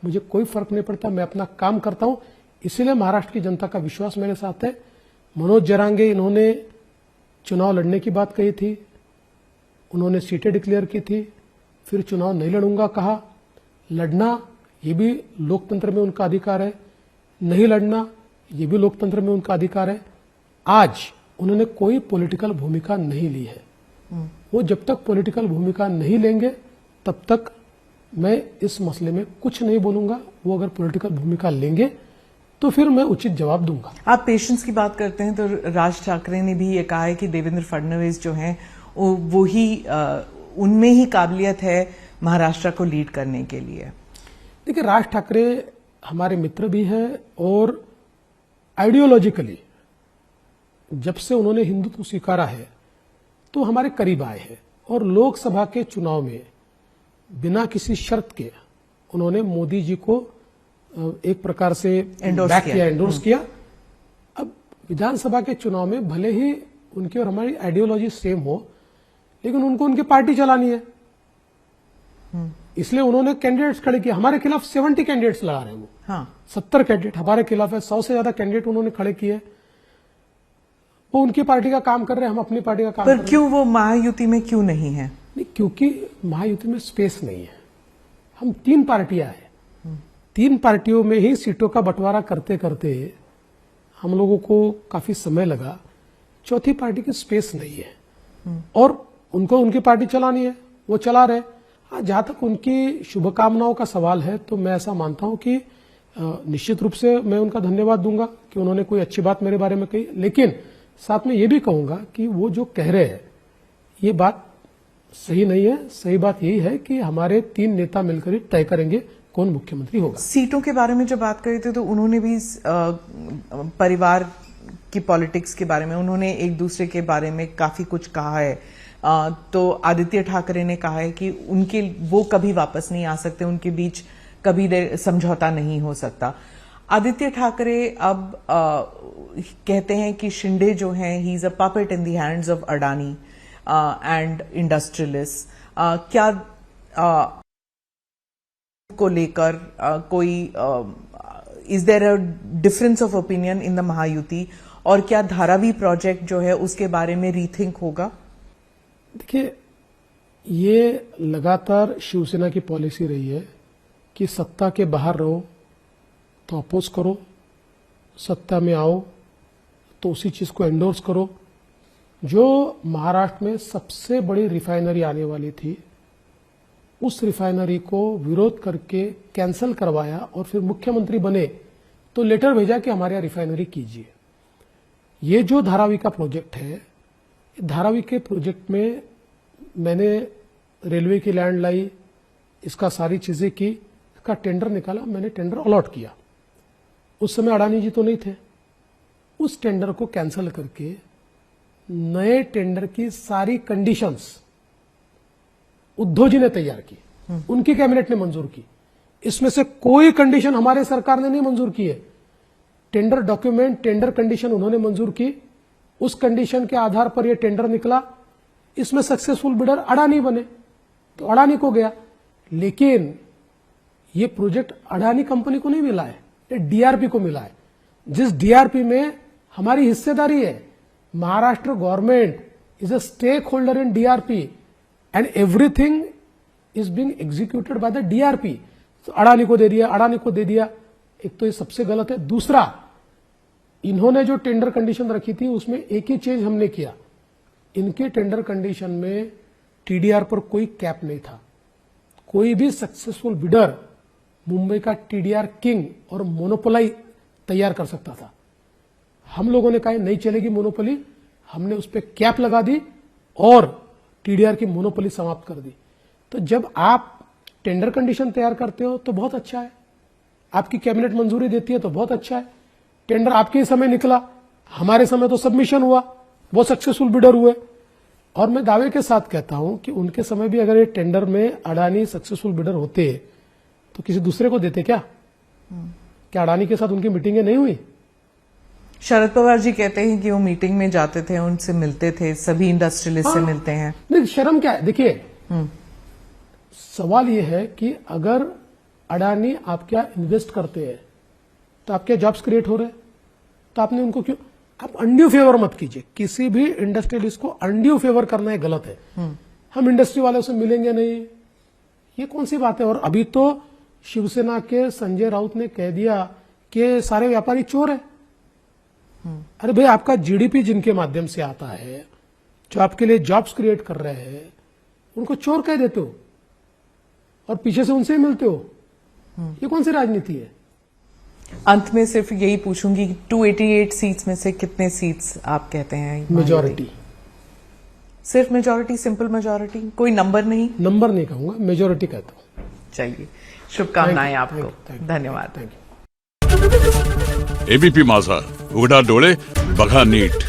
मुझे कोई फर्क नहीं पड़ता। मैं अपना काम करता हूं। इसीलिए महाराष्ट्र की जनता का विश्वास मेरे साथ है। मनोज जरांगे, इन्होंने चुनाव लड़ने की बात कही थी, उन्होंने सीटें डिक्लेयर की थी, फिर चुनाव नहीं लड़ूंगा कहा। लड़ना ये भी लोकतंत्र में उनका अधिकार है, नहीं लड़ना ये भी लोकतंत्र में उनका अधिकार है। आज उन्होंने कोई पॉलिटिकल भूमिका नहीं ली है। वो जब तक पॉलिटिकल भूमिका नहीं लेंगे तब तक मैं इस मसले में कुछ नहीं बोलूंगा। वो अगर पॉलिटिकल भूमिका लेंगे तो फिर मैं उचित जवाब दूंगा। आप पेशेंस की बात करते हैं तो राज ठाकरे ने भी ये कहा है कि देवेंद्र फडणवीस जो हैं वो ही उनमें ही काबिलियत है महाराष्ट्र को लीड करने के लिए। देखिए, राज ठाकरे हमारे मित्र भी हैं और आइडियोलॉजिकली जब से उन्होंने हिंदुत्व स्वीकारा है तो हमारे करीब आए हैं। और लोकसभा के चुनाव में बिना किसी शर्त के उन्होंने मोदी जी को एक प्रकार से एंडोर्स किया। अब विधानसभा के चुनाव में भले ही उनकी और हमारी आइडियोलॉजी सेम हो, लेकिन उनको उनकी पार्टी चलानी है, इसलिए उन्होंने कैंडिडेट्स खड़े किए। हमारे खिलाफ 70 कैंडिडेट्स लड़ा रहे हैं वो। हाँ। 70 कैंडिडेट हमारे खिलाफ है, 100 से ज्यादा कैंडिडेट उन्होंने खड़े किए। वो उनकी पार्टी का काम कर रहे हैं, हम अपनी पार्टी का काम कर रहे हैं। पर क्यों वो महायुति में क्यों नहीं है? नहीं, क्योंकि महायुति में स्पेस नहीं है। हम 3 पार्टियां हैं, 3 पार्टियों में ही सीटों का बंटवारा करते करते हम लोगों को काफी समय लगा। चौथी पार्टी की स्पेस नहीं है और उनको उनकी पार्टी चलानी है, वो चला रहे। हाँ, जहां तक उनकी शुभकामनाओं का सवाल है तो मैं ऐसा मानता हूं कि निश्चित रूप से मैं उनका धन्यवाद दूंगा कि उन्होंने कोई अच्छी बात मेरे बारे में कही, लेकिन साथ में ये भी कहूंगा कि वो जो कह रहे हैं ये बात सही नहीं है। सही बात यही है कि हमारे 3 नेता मिलकर ही तय करेंगे कौन मुख्यमंत्री होगा। सीटों के बारे में जब बात करी थी तो उन्होंने भी परिवार की पॉलिटिक्स के बारे में, उन्होंने एक दूसरे के बारे में काफी कुछ कहा है। तो आदित्य ठाकरे ने कहा है कि उनके वो कभी वापस नहीं आ सकते, उनके बीच कभी समझौता नहीं हो सकता। आदित्य ठाकरे अब कहते हैं कि शिंदे जो हैं he is a puppet in the hands of Adani and industrialist. क्या को लेकर कोई is there a difference of opinion in the Mahayuti, और क्या धारावी प्रोजेक्ट जो है उसके बारे में रीथिंक होगा? देखिए, ये लगातार शिवसेना की पॉलिसी रही है कि सत्ता के बाहर रहो तो अपोज करो, सत्ता में आओ तो उसी चीज को एंडोर्स करो। जो महाराष्ट्र में सबसे बड़ी रिफाइनरी आने वाली थी, उस रिफाइनरी को विरोध करके कैंसिल करवाया और फिर मुख्यमंत्री बने तो लेटर भेजा कि हमारे यहाँ रिफाइनरी कीजिए। ये जो धारावी का प्रोजेक्ट है, धारावी के प्रोजेक्ट में मैंने रेलवे की लैंड लाई, इसका सारी चीजें की, इसका टेंडर निकाला, मैंने टेंडर अलॉट किया। उस समय अडानी जी तो नहीं थे। उस टेंडर को कैंसिल करके नए टेंडर की सारी कंडीशंस उद्धव जी ने तैयार की, उनकी कैबिनेट ने मंजूर की। इसमें से कोई कंडीशन हमारे सरकार ने नहीं मंजूर की है। टेंडर डॉक्यूमेंट, टेंडर कंडीशन उन्होंने मंजूर की, उस कंडीशन के आधार पर यह टेंडर निकला। इसमें सक्सेसफुल बिडर अडानी बने तो अडानी को गया। लेकिन यह प्रोजेक्ट अडानी कंपनी को नहीं मिला है, ये डीआरपी को मिला है। जिस डीआरपी में हमारी हिस्सेदारी है, Maharashtra government is a stakeholder in DRP and everything is being executed by the DRP. Adani को दे दिया, अडानी को दे दिया। एक तो ये सबसे गलत है। दूसरा, इन्होंने जो टेंडर कंडीशन रखी थी उसमें एक ही चेंज हमने किया, इनके टेंडर कंडीशन में टीडीआर पर कोई कैप नहीं था। कोई भी सक्सेसफुल बिडर मुंबई का टीडीआर किंग और मोनोपोलाई तैयार कर सकता था। हम लोगों ने कहा नहीं चलेगी मोनोपोली, हमने उस पर कैप लगा दी और टीडीआर की मोनोपोली समाप्त कर दी। तो जब आप टेंडर कंडीशन तैयार करते हो तो बहुत अच्छा है, आपकी कैबिनेट मंजूरी देती है तो बहुत अच्छा है। टेंडर आपके ही समय निकला, हमारे समय तो सबमिशन हुआ, बहुत सक्सेसफुल बिडर हुए। और मैं दावे के साथ कहता हूं कि उनके समय भी अगर ये टेंडर में अडानी सक्सेसफुल बिडर होते तो किसी दूसरे को देते क्या? क्या अडानी के साथ उनकी मीटिंगें नहीं हुई? शरद पवार जी कहते हैं कि वो मीटिंग में जाते थे, उनसे मिलते थे, सभी इंडस्ट्रियलिस्ट से मिलते हैं। नहीं, शर्म क्या है? देखिए, सवाल यह है कि अगर अडानी आप क्या इन्वेस्ट करते हैं तो आपके जॉब्स क्रिएट हो रहे हैं, तो आपने उनको क्यों? आप अनड्यू फेवर मत कीजिए। किसी भी इंडस्ट्रियलिस्ट को अनड्यू फेवर करना है गलत है। हम इंडस्ट्री वालों से मिलेंगे नहीं, ये कौन सी बात है? और अभी तो शिवसेना के संजय राउत ने कह दिया कि सारे व्यापारी चोर है। अरे भाई, आपका जीडीपी जिनके माध्यम से आता है, जो आपके लिए जॉब्स क्रिएट कर रहे हैं, उनको चोर कह देते हो और पीछे से उनसे ही मिलते हो। ये कौन सी राजनीति है? अंत में सिर्फ यही पूछूंगी, 288 सीट्स में से कितने सीट्स आप कहते हैं? मेजॉरिटी। सिर्फ मेजॉरिटी, सिंपल मेजॉरिटी, कोई नंबर नहीं? नंबर नहीं कहूंगा, मेजॉरिटी कहता हूं। चलिए, शुभकामनाएं आपको, धन्यवाद। एबीपी माझा, उघडा डोळे बघा नीट।